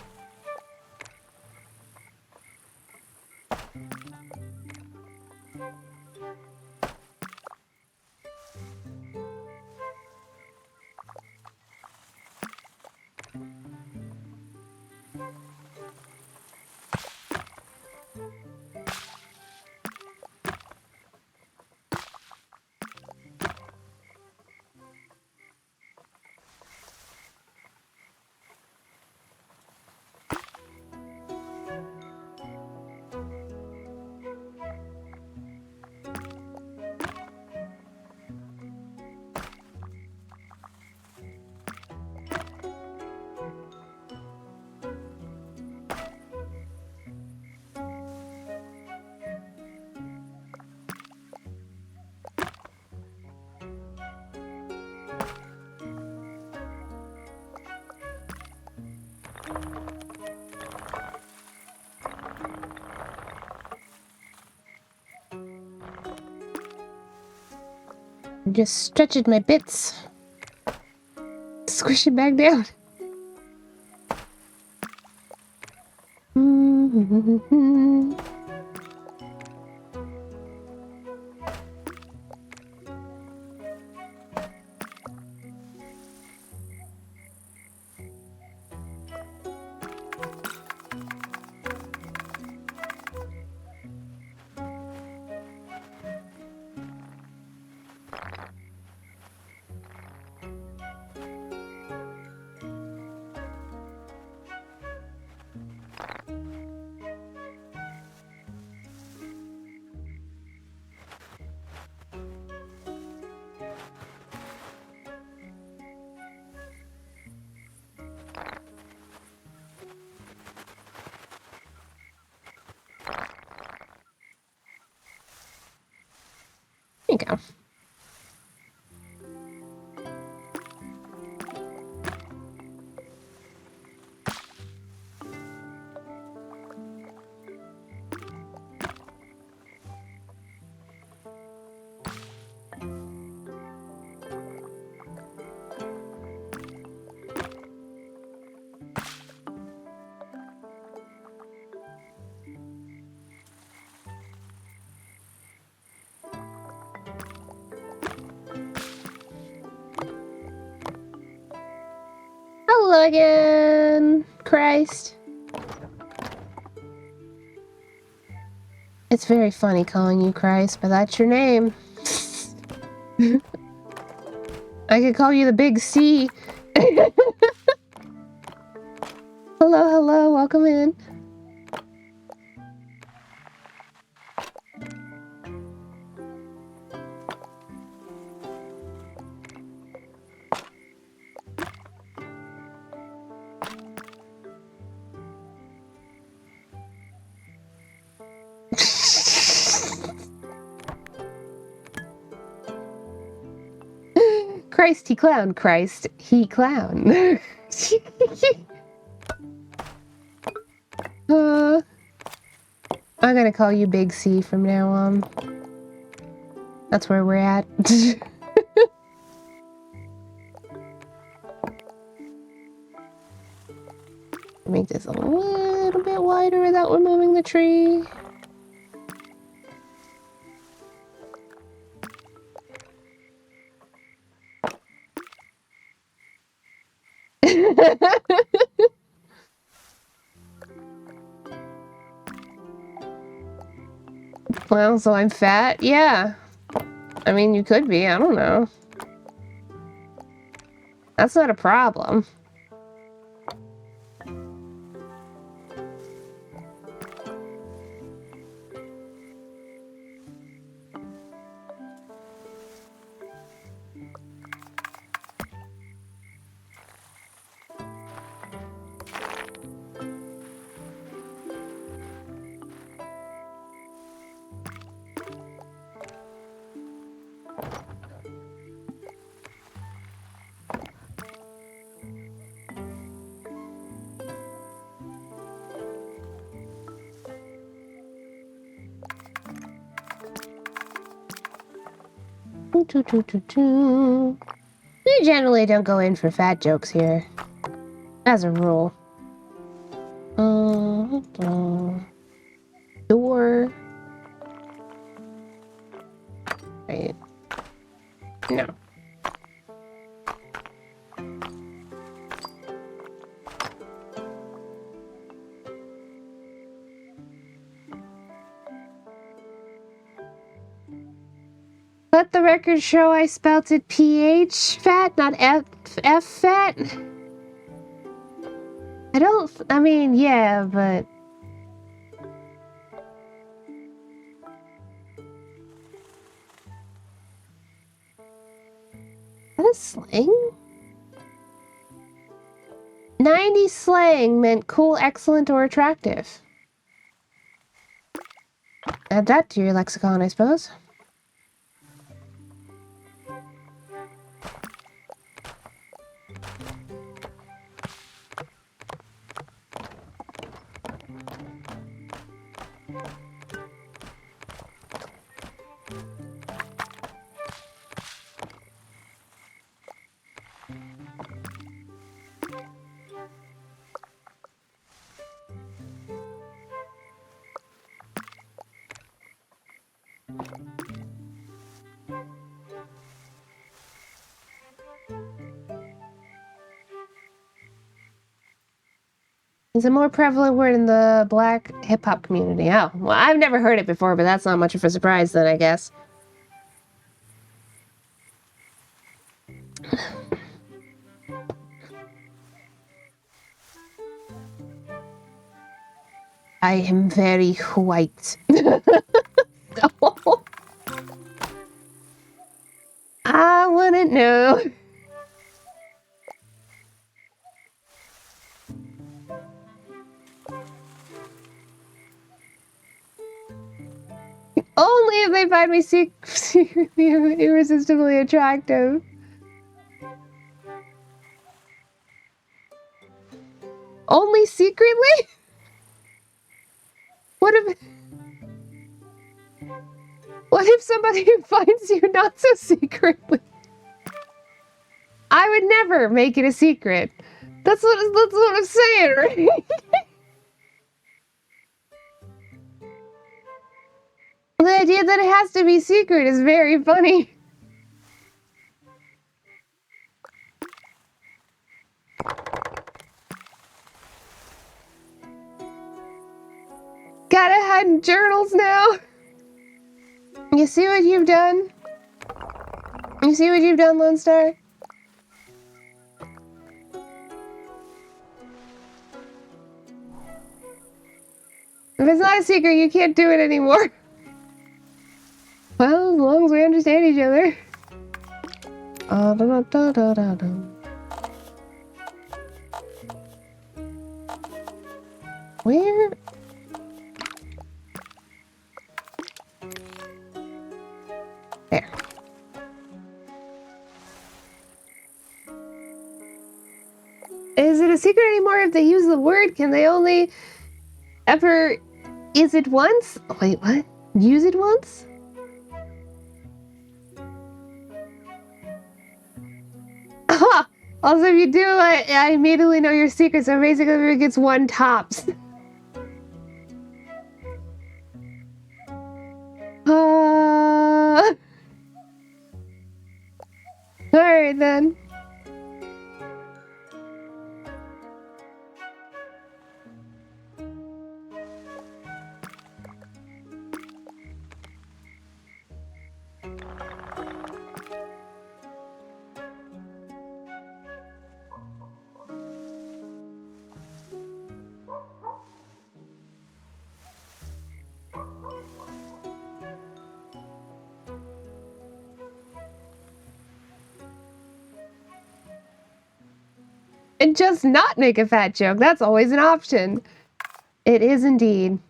I'm just stretching my bits. Squish it back down. Yeah. Hello again, Christ. It's very funny calling you Christ, but that's your name. I could call you the Big C. Hello, hello, welcome in. Christ, he clown, Christ, he clown. I'm gonna call you Big C from now on. That's where we're at. Make this a little bit wider without removing the tree. Well, so I'm fat? Yeah. I mean, you could be, I don't know. That's not a problem. We generally don't go in for fat jokes here. As a rule. Door. Right. No. Let the record show I spelt it PH fat, not F fat. I mean, yeah, but... Is that a slang? 90s slang meant cool, excellent, or attractive. Add that to your lexicon, I suppose. It's a more prevalent word in the black hip-hop community. Oh, well, I've never heard it before, but that's not much of a surprise then, I guess. I am very white. Oh, I wouldn't know. Only if they find me secretly irresistibly attractive. Only secretly? What if somebody finds you not so secretly? I would never make it a secret. That's what I'm saying, right? The idea that it has to be secret is very funny. Gotta hide journals now. You see what you've done? You see what you've done, Lone Star? If it's not a secret, you can't do it anymore. Well, as long as we understand each other. Where? There. Is it a secret anymore if they use the word? Can they only ever use it once? Wait, what? Use it once? Aha! Also, if you do, I immediately know your secret, so basically everyone gets one tops. Alright then. And just not make a fat joke. That's always an option. It is indeed.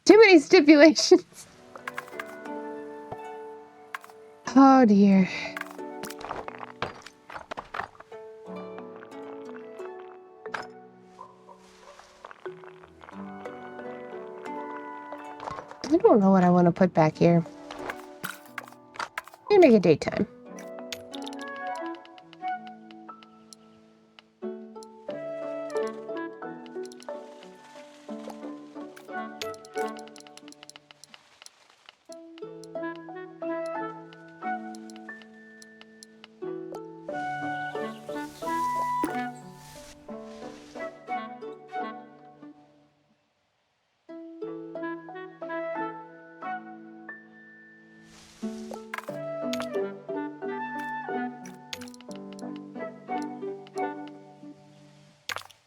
Too many stipulations. Oh dear. I don't know what I want to put back here. I'm gonna make it daytime.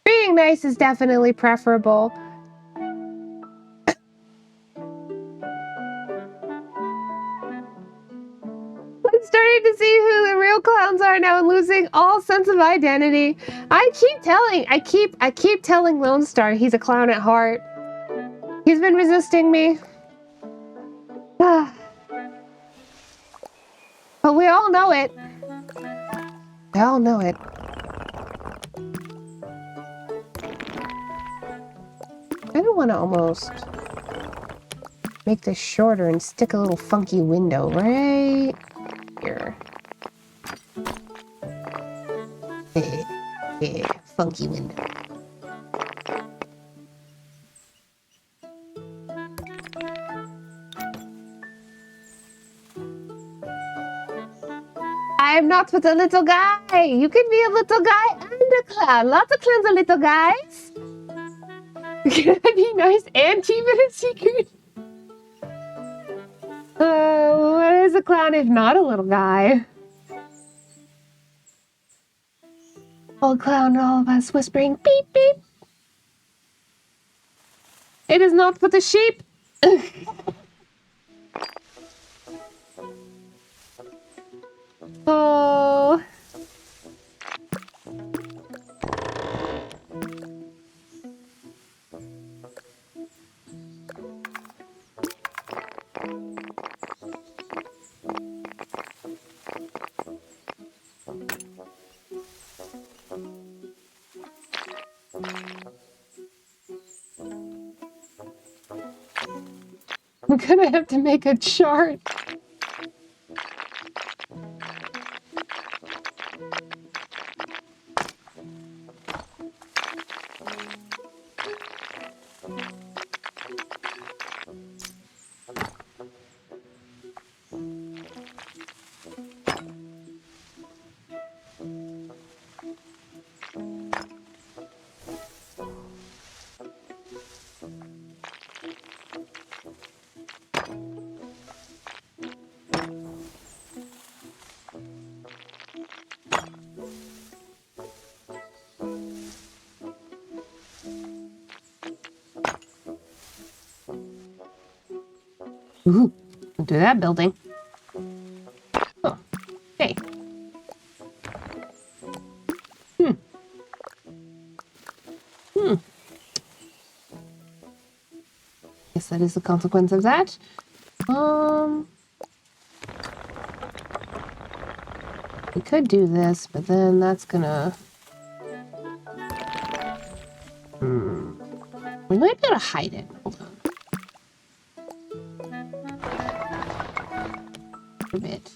Being nice is definitely preferable. I'm starting to see who the real clowns are now and losing all sense of identity. I keep telling Lone Star he's a clown at heart. He's been resisting me. But we all know it. We all know it. I don't want to almost make this shorter and stick a little funky window right here. Yeah, funky window. I am not but a little guy. You can be a little guy and a clown. Lots of clowns are little guys. Can I be nice and keep it a secret? What is a clown if not a little guy? Old clown, all of us whispering beep beep. It is not but a sheep. Oh. I'm gonna have to make a chart. Ooh, do that building. Oh, hey. Guess that is the consequence of that. We could do this, but then that's gonna... We might be able to hide it. Hold on. A bit.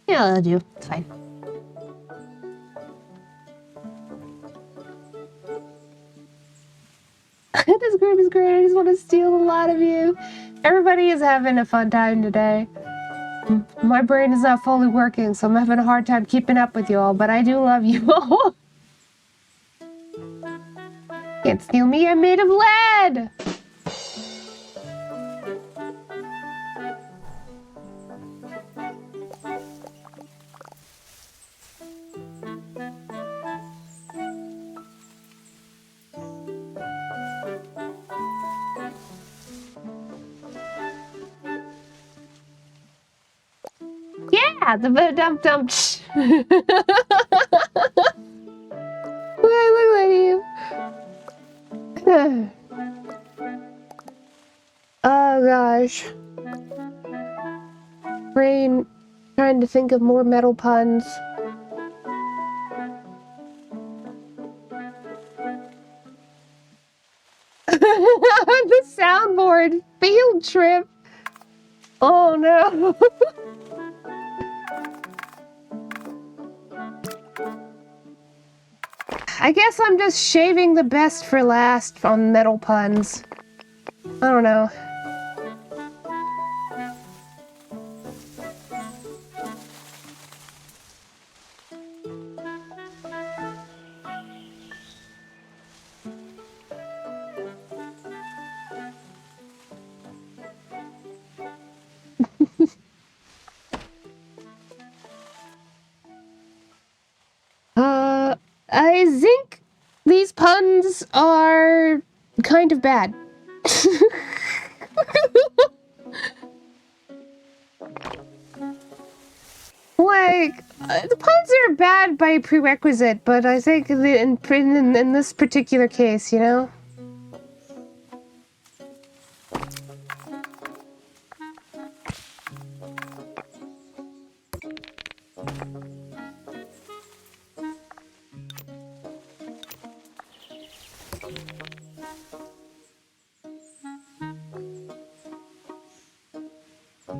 Yeah, that'll do. It's fine. This group is great. I just want to steal a lot of you. Everybody is having a fun time today. My brain is not fully working, so I'm having a hard time keeping up with you all, but I do love you all. Can't steal me, I'm made of lead! Yeah, the dump dump. Look at you. Oh gosh. Brain trying to think of more metal puns. The soundboard field trip. Oh no. I guess I'm just shaving the best for last on metal puns. I don't know. I think these puns are kind of bad. Like, the puns are bad by prerequisite, but I think in this particular case, you know?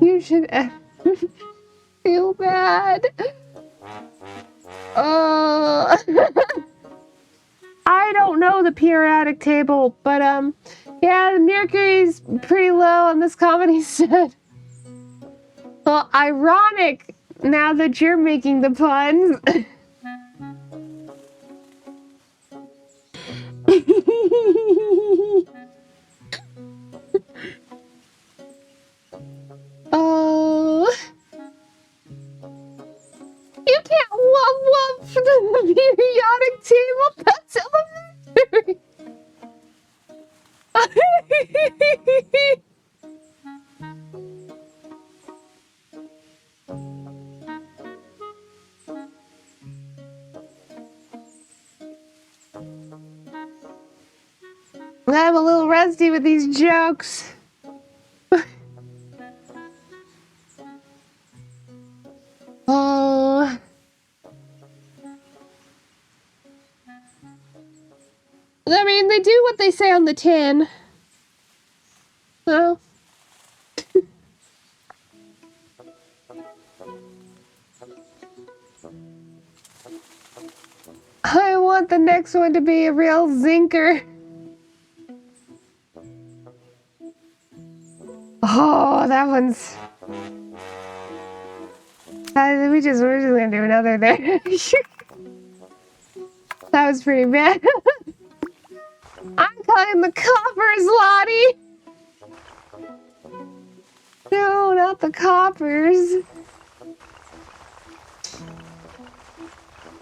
You should feel bad. I don't know the periodic table, but yeah, the mercury's pretty low on this comedy set. Well, ironic now that you're making the puns. Oh. You can't whoop from the periodic table. That's elementary. I'm a little nasty with these jokes. Oh. I mean, they do what they say on the tin. So. I want the next one to be a real zinker. Oh, that one's... we're just gonna do another there. That was pretty bad. I'm calling the coppers, Lottie! No, not the coppers.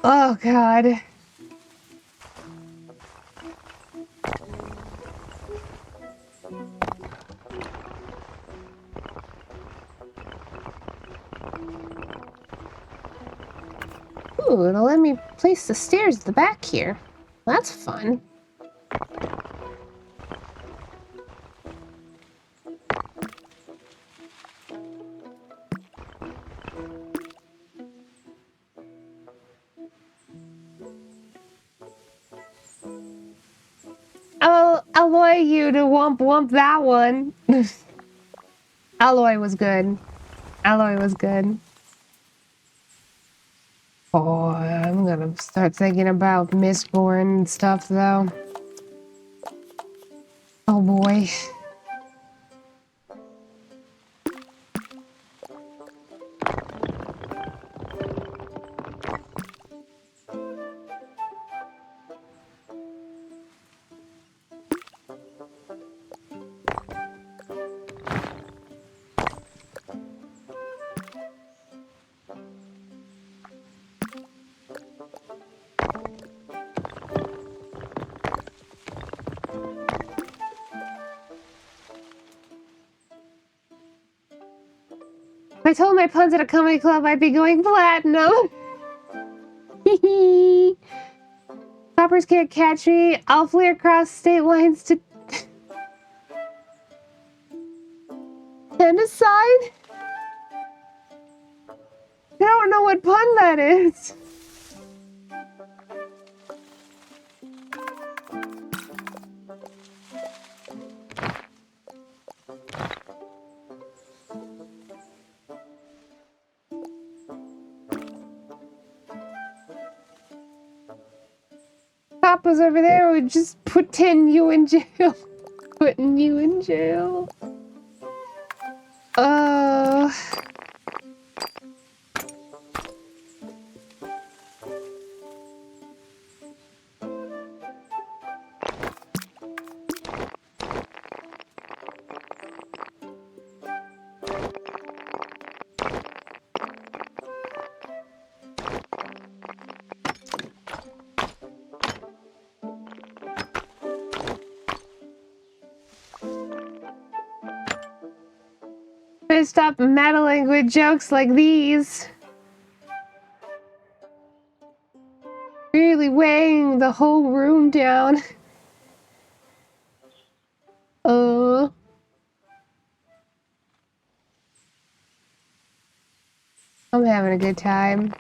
Oh, God. Ooh, it'll let me place the stairs at the back here. That's fun. I'll alloy you to womp that one. Alloy was good. Alloy was good. Oh, I'm gonna start thinking about Mistborn and stuff, though. Oh, boy. If I told my puns at a comedy club, I'd be going platinum. Coppers can't catch me. I'll flee across state lines to Tennesside? I don't know what pun that is. Papa's over there would just putting you in jail. Putting you in jail. Better stop meddling with jokes like these. Really weighing the whole room down. I'm having a good time.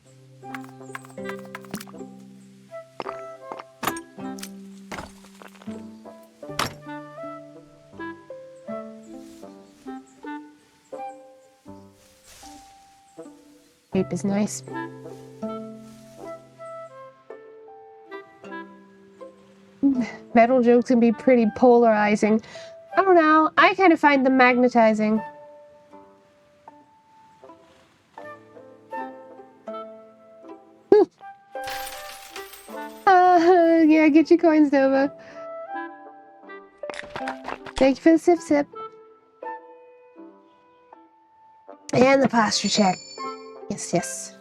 Shape is nice. Metal jokes can be pretty polarizing. I don't know. I kind of find them magnetizing. Yeah, get your coins, Nova. Thank you for the sip sip. And the posture check. Yes, yes.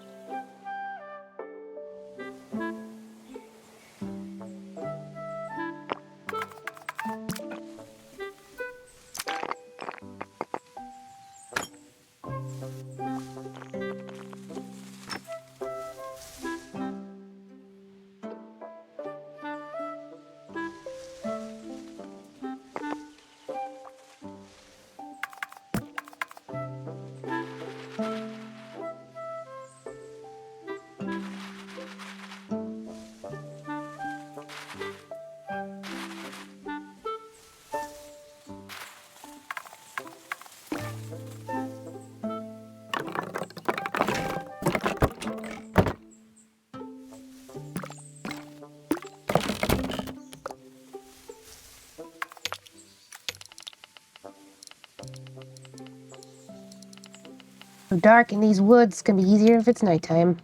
So dark in these woods. It's gonna be easier if it's nighttime.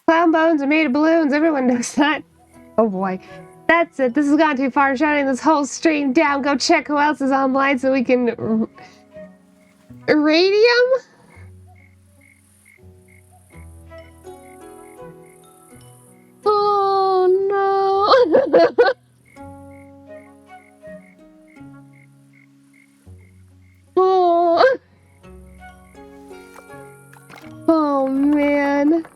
Clown bones are made of balloons. Everyone knows that. Oh boy. That's it. This has gone too far. Shutting this whole stream down. Go check who else is online so we can... Radium? Oh no. Oh. Oh man.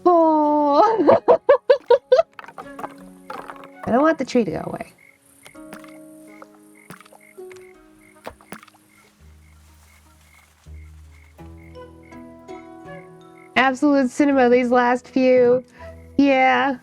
Oh. I don't want the tree to go away. Absolute cinema, these last few. Yeah.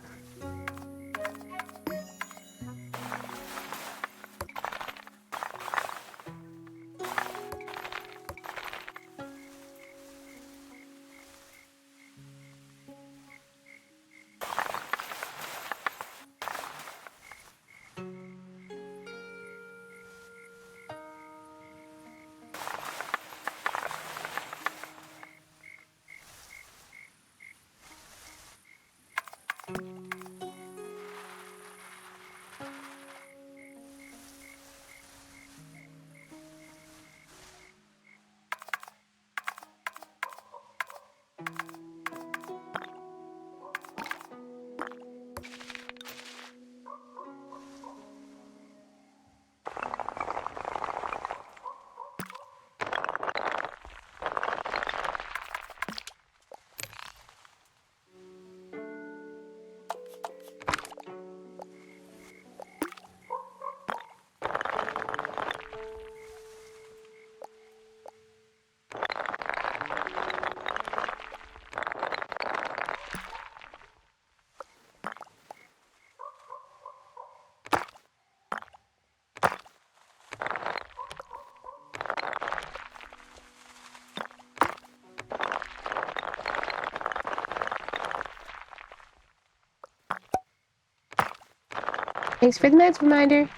Thanks for the meds reminder.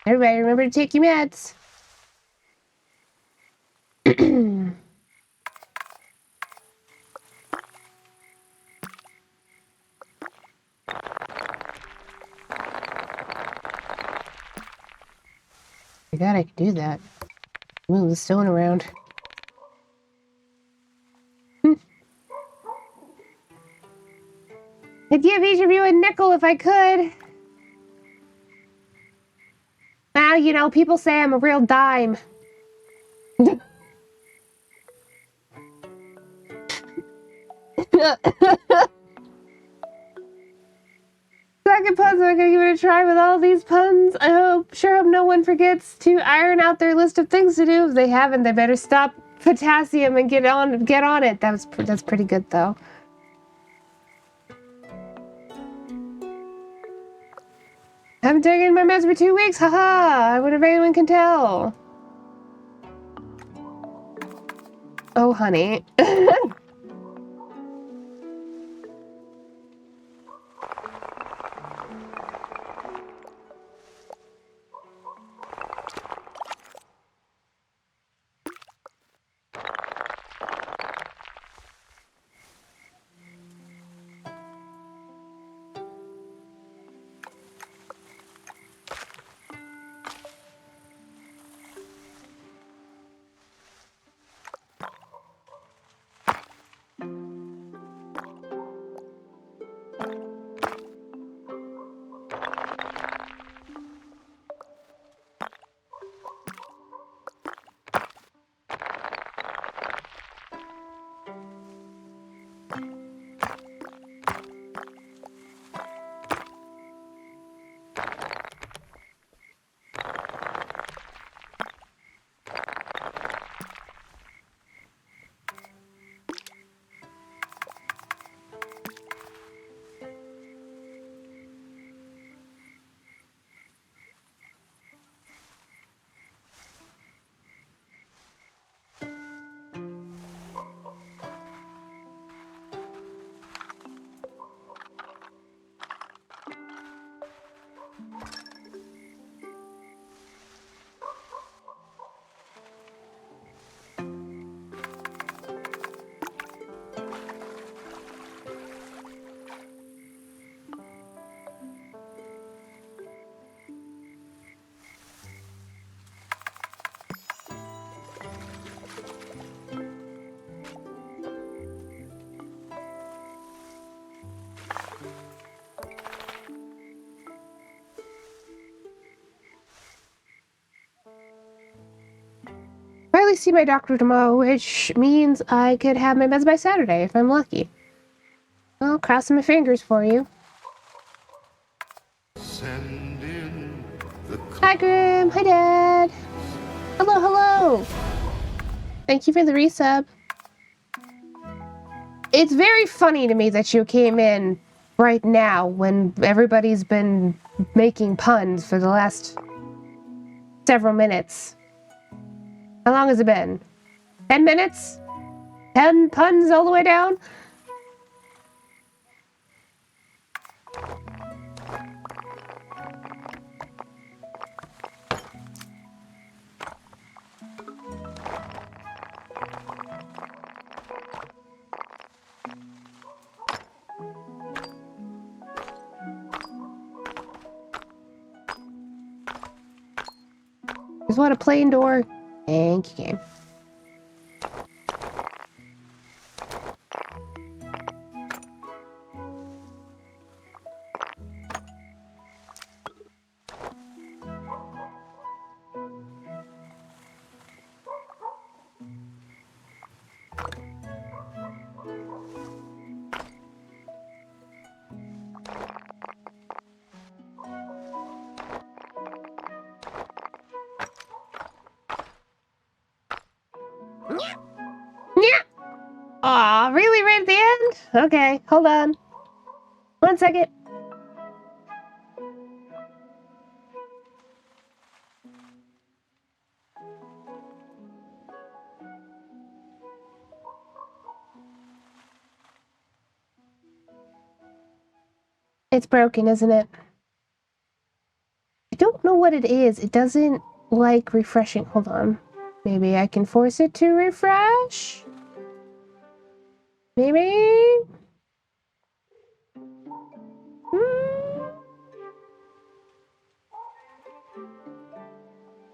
Everybody remember to take your meds. I forgot I could do that. Move the stone around. I'd give each of you a nickel if I could. Well, you know, people say I'm a real dime. Second puns, I'm gonna give it a try with all these puns. I sure hope no one forgets to iron out their list of things to do. If they haven't, they better stop potassium and get on it. That's pretty good though. Haven't taken my meds for 2 weeks, haha! I wonder if anyone can tell. Oh, honey. see my doctor tomorrow, which means I could have my meds by Saturday if I'm lucky. Well, crossing my fingers for you. Hi, Grim. Hi, Dad. Hello, hello. Thank you for the resub. It's very funny to me that you came in right now when everybody's been making puns for the last several minutes. How long has it been? 10 minutes? 10 puns all the way down? Just want a plain door. Thank you, game. Yeah. Aw, really? Right at the end? Okay, hold on. 1 second. It's broken, isn't it? I don't know what it is. It doesn't like refreshing. Hold on. Maybe I can force it to refresh? Maybe?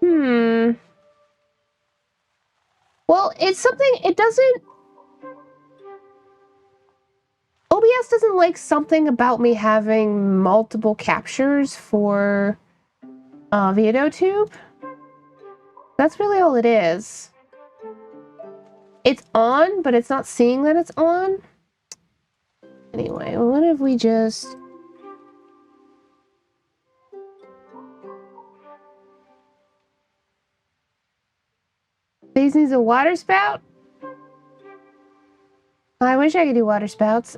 Hmm. Well, it's something, it doesn't... OBS doesn't like something about me having multiple captures for VideoTube. That's really all it is. It's on, but it's not seeing that it's on. Anyway, what if we just... These needs a water spout? I wish I could do water spouts.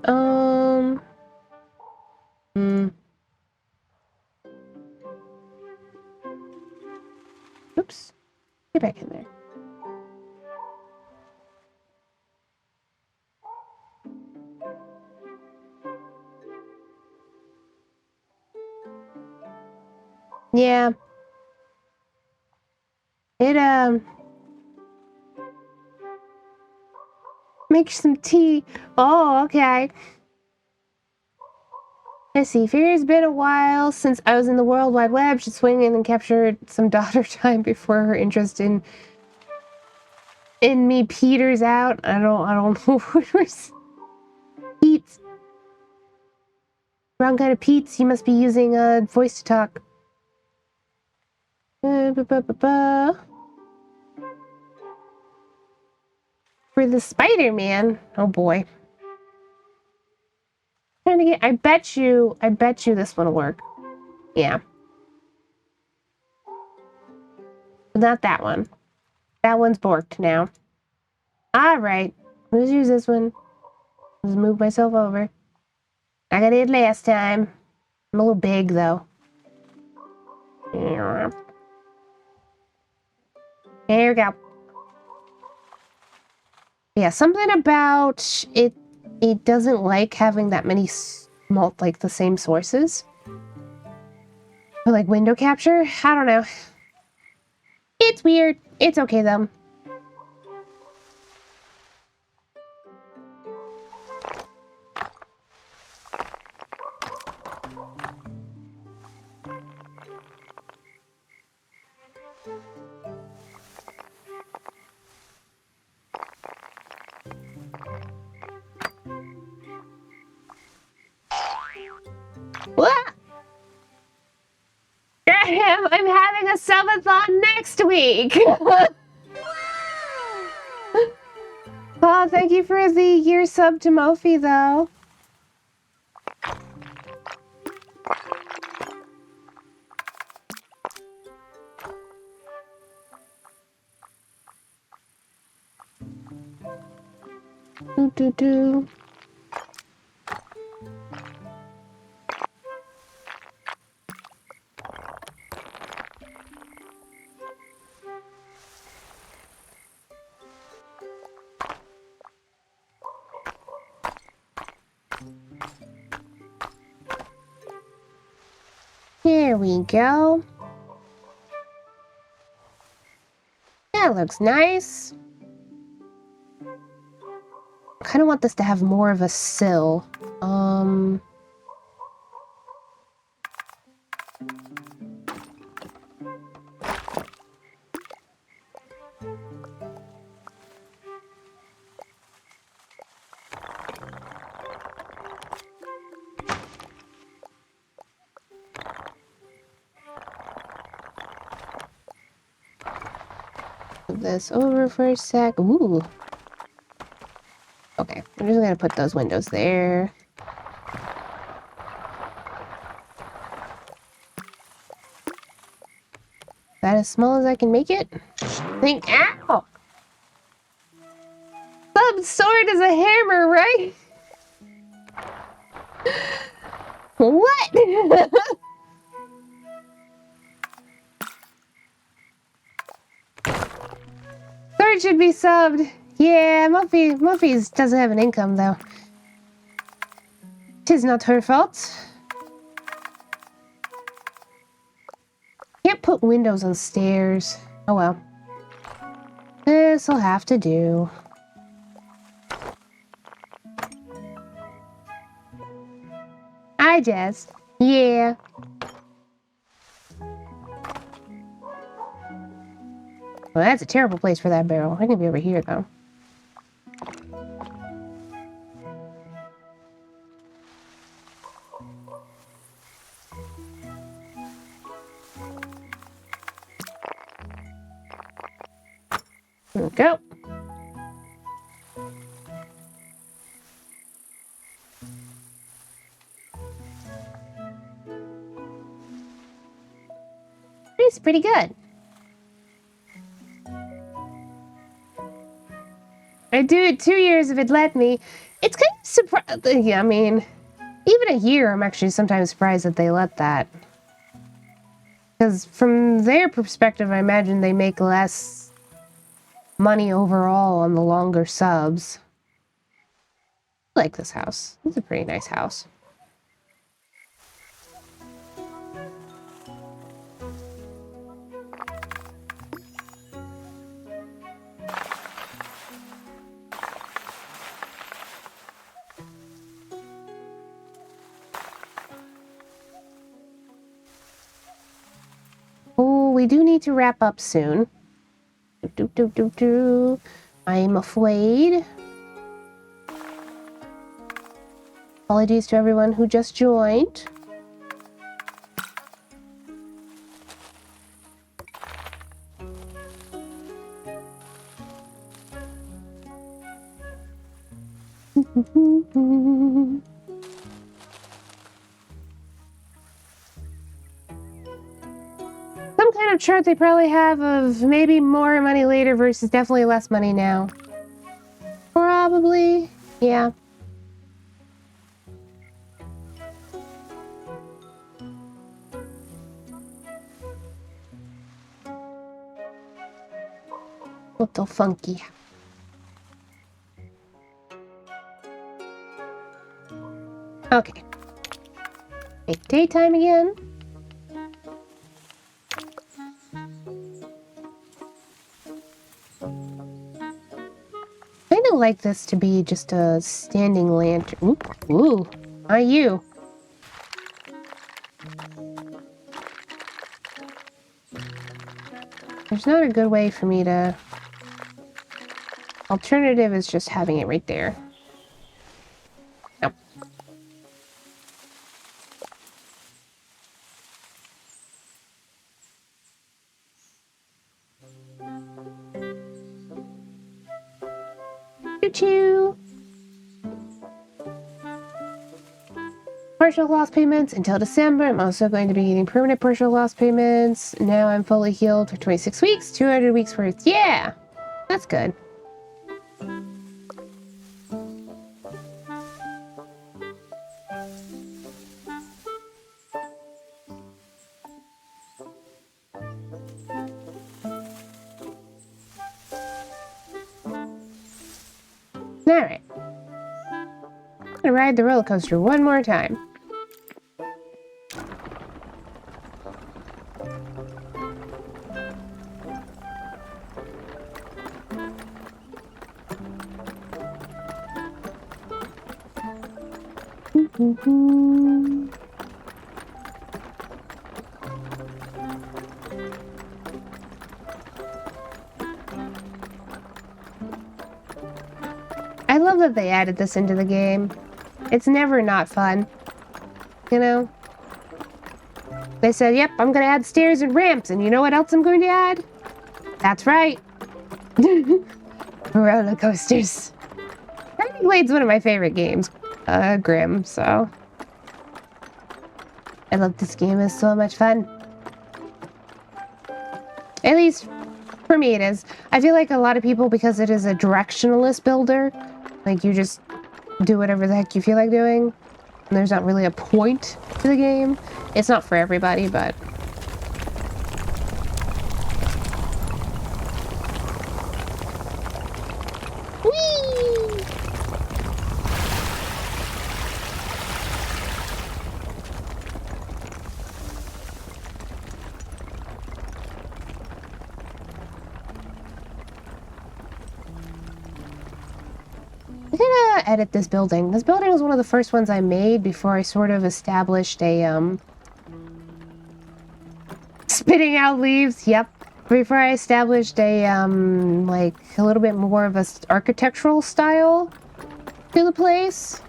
Oops. Get back in there. Yeah. It, make some tea. Oh, okay. Let's see. Figure it's been a while since I was in the World Wide Web. Should swing in and capture some daughter time before her interest in me peters out. I don't know where's Pete's. Wrong kind of Pete's. You must be using a voice to talk. For the Spider-Man. Oh boy. Trying to get. I bet you this one'll work. Yeah. But not that one. That one's borked now. Alright. Let's use this one. Let's move myself over. Like I did last time. I'm a little big though. There we go. Yeah, something about it. It doesn't like having that many like the same sources. Or like window capture. I don't know. It's weird. It's okay though. What? I'm having a subathon next week. Oh, thank you for the year sub to Mofi, though. Do. Here we go. That looks nice. I kind of want this to have more of a sill. Move this over for a sec. Ooh. Okay, I'm just gonna put those windows there. Is that as small as I can make it? Ow! Some sword is a hammer, right? What? Sword should be subbed. Yeah, Muffy's doesn't have an income though. Tis not her fault. Can't put windows on stairs. Oh well. This'll have to do. Hi, Jess. Yeah. Well, that's a terrible place for that barrel. I can be over here, though. There we go. It's pretty good. I'd do it 2 years if it let me. It's kind of surprising. Yeah, I mean, even a year, I'm actually sometimes surprised that they let that. Because from their perspective, I imagine they make less money overall on the longer subs. I like this house. It's a pretty nice house. Oh, we do need to wrap up soon. I'm afraid. Apologies to everyone who just joined. Some kind of chart they probably have of maybe more money later versus definitely less money now. Probably, yeah. Little funky. Okay. Make daytime again. I kind of like this to be just a standing lantern. Ooh, not you. There's not a good way for me to... Alternative is just having it right there. Nope. Choo-choo. Partial loss payments until December. I'm also going to be getting permanent partial loss payments. Now I'm fully healed for 26 weeks, 200 weeks worth. Yeah, that's good. Alright. I'm gonna ride the roller coaster one more time. I love that they added this into the game. It's never not fun. You know? They said, yep, I'm gonna add stairs and ramps, and you know what else I'm going to add? That's right. Roller coasters. Tiny Glade's one of my favorite games. Grim, so. I love this game, it's so much fun. At least, for me it is. I feel like a lot of people, because it is a directionalist builder, like you just do whatever the heck you feel like doing, and there's not really a point to the game. It's not for everybody, but... Whee! I'm gonna edit this building. This building was one of the first ones I made before I sort of established a, spitting out leaves, yep. Before I established a, like, a little bit more of a architectural style to the place.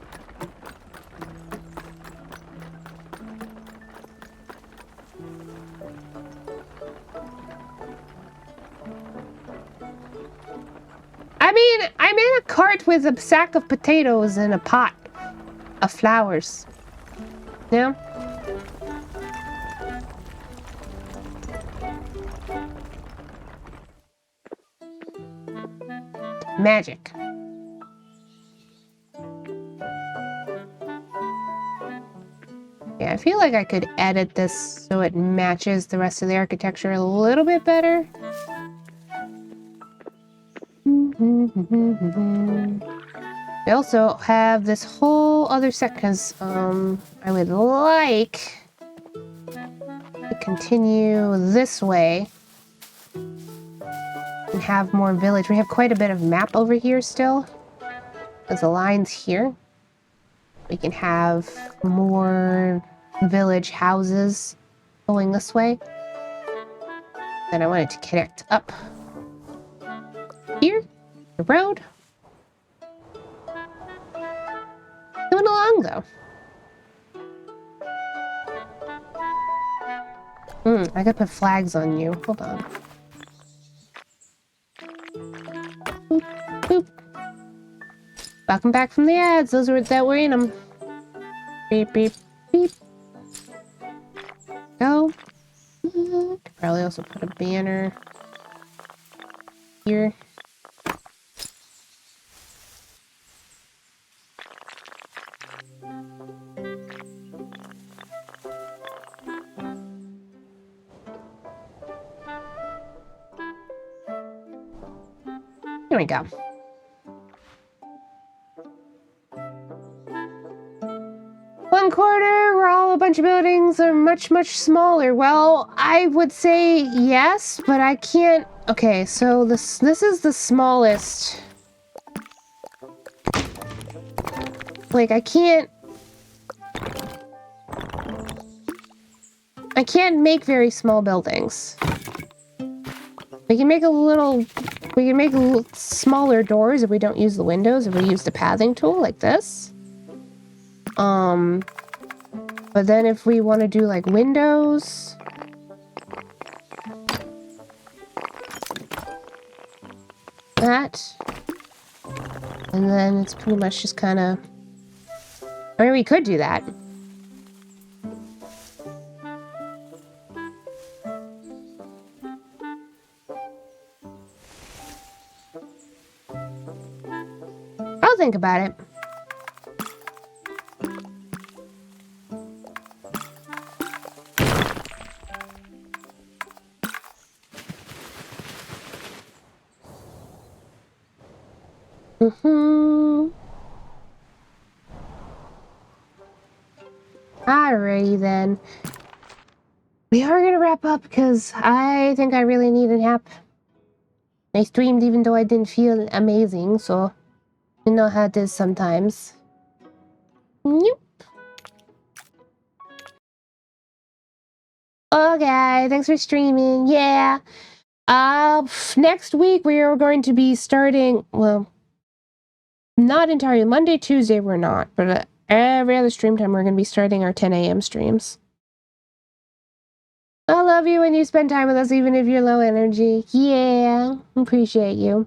I mean, I'm in a cart with a sack of potatoes and a pot of flowers. Yeah? Magic. Yeah, I feel like I could edit this so it matches the rest of the architecture a little bit better. We also have this whole other set because I would like to continue this way and have more village. We have quite a bit of map over here still. There's the lines here. We can have more village houses going this way. Then I wanted to connect up here, the road. Going along though. I gotta put flags on you. Hold on. Boop, boop. Welcome back from the ads. Those were that were in them. Beep, beep, beep. Go. Could probably also put a banner here. Here we go. One quarter, where all a bunch of buildings are much, much smaller. Well, I would say yes, but I can't. Okay, so this is the smallest. Like, I can't make very small buildings. We can make smaller doors if we don't use the windows, if we use the pathing tool like this. But then if we want to do like windows, And then it's pretty much just kind of... I mean, we could do that. I'll think about it. Alrighty then. We are gonna wrap up because I think I really need a nap. I streamed even though I didn't feel amazing, so you know how it is sometimes. Yep. Okay, thanks for streaming. Yeah. Next week we are going to be starting, well, not entirely. Monday, Tuesday we're not, but every other stream time we're going to be starting our 10 a.m. streams. I love you when you spend time with us, even if you're low energy. Yeah, appreciate you.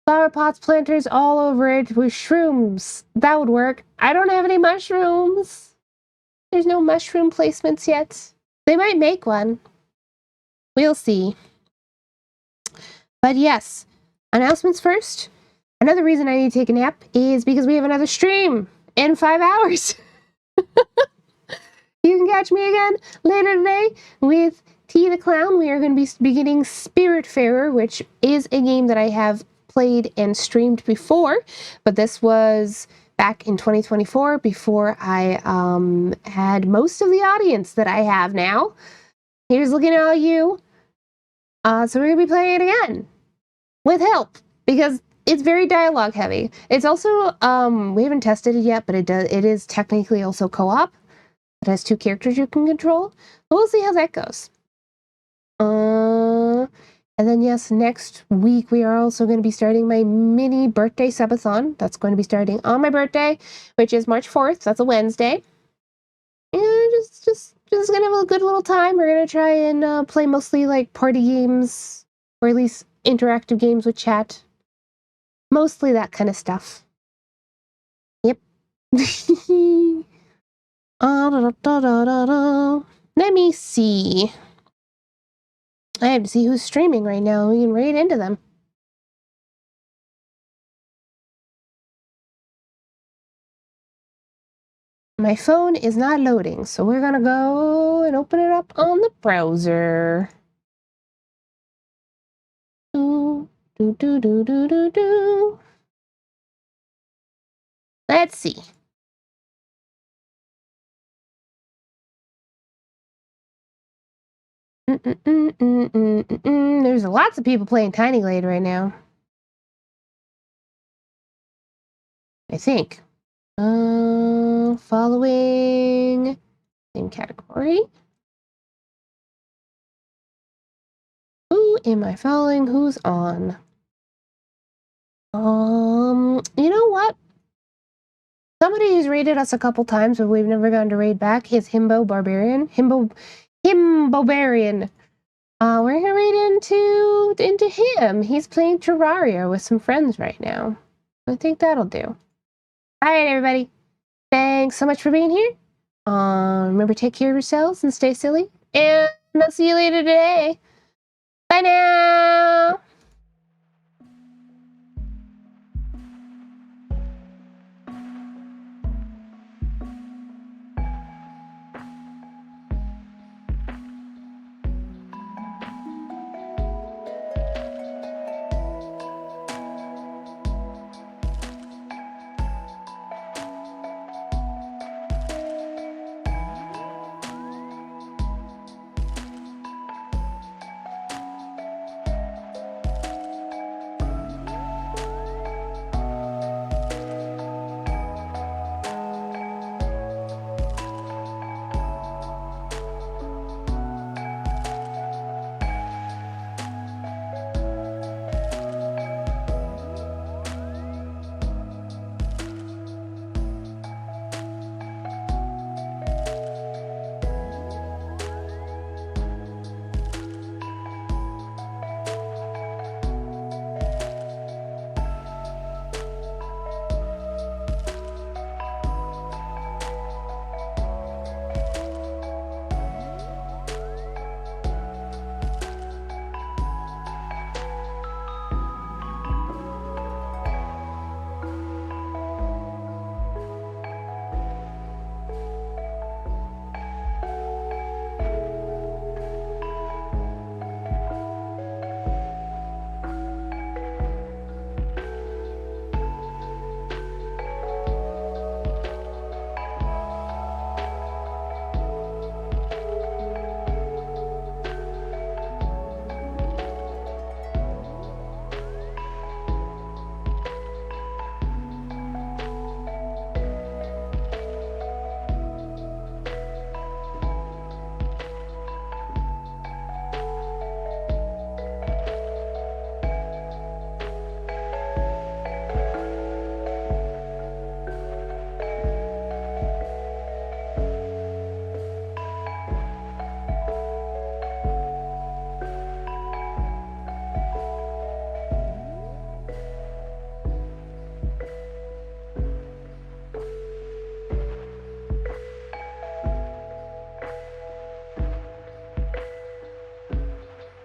Flower pots, planters all over it with shrooms. That would work. I don't have any mushrooms. There's no mushroom placements yet. They might make one. We'll see. But yes, announcements first. Another reason I need to take a nap is because we have another stream in 5 hours. You can catch me again later today with T the Clown. We are going to be beginning Spiritfarer, which is a game that I have played and streamed before, but this was back in 2024 before I had most of the audience that I have now. Here's looking at all you. So we're going to be playing it again with help because it's very dialogue heavy. It's also, we haven't tested it yet, but it is technically also co-op. It has 2 characters you can control. We'll see how that goes. And then yes, next week we are also going to be starting my mini birthday subathon. That's going to be starting on my birthday, which is March 4th. That's a Wednesday. And just gonna have a good little time. We're gonna try and play mostly like party games, or at least interactive games with chat. Mostly that kind of stuff. Yep. Let me see. I have to see who's streaming right now. We can raid into them. My phone is not loading, so we're gonna go and open it up on the browser. Let's see. There's lots of people playing Tiny Glade right now. I think. Following same category. Who am I following? Who's on? You know what? Somebody who's raided us a couple times, but we've never gone to raid back is Himbo Barbarian. Himbobarian. We're gonna raid into him. He's playing Terraria with some friends right now. I think that'll do. Alright, everybody. Thanks so much for being here. Remember, take care of yourselves and stay silly. And I'll see you later today. Bye now!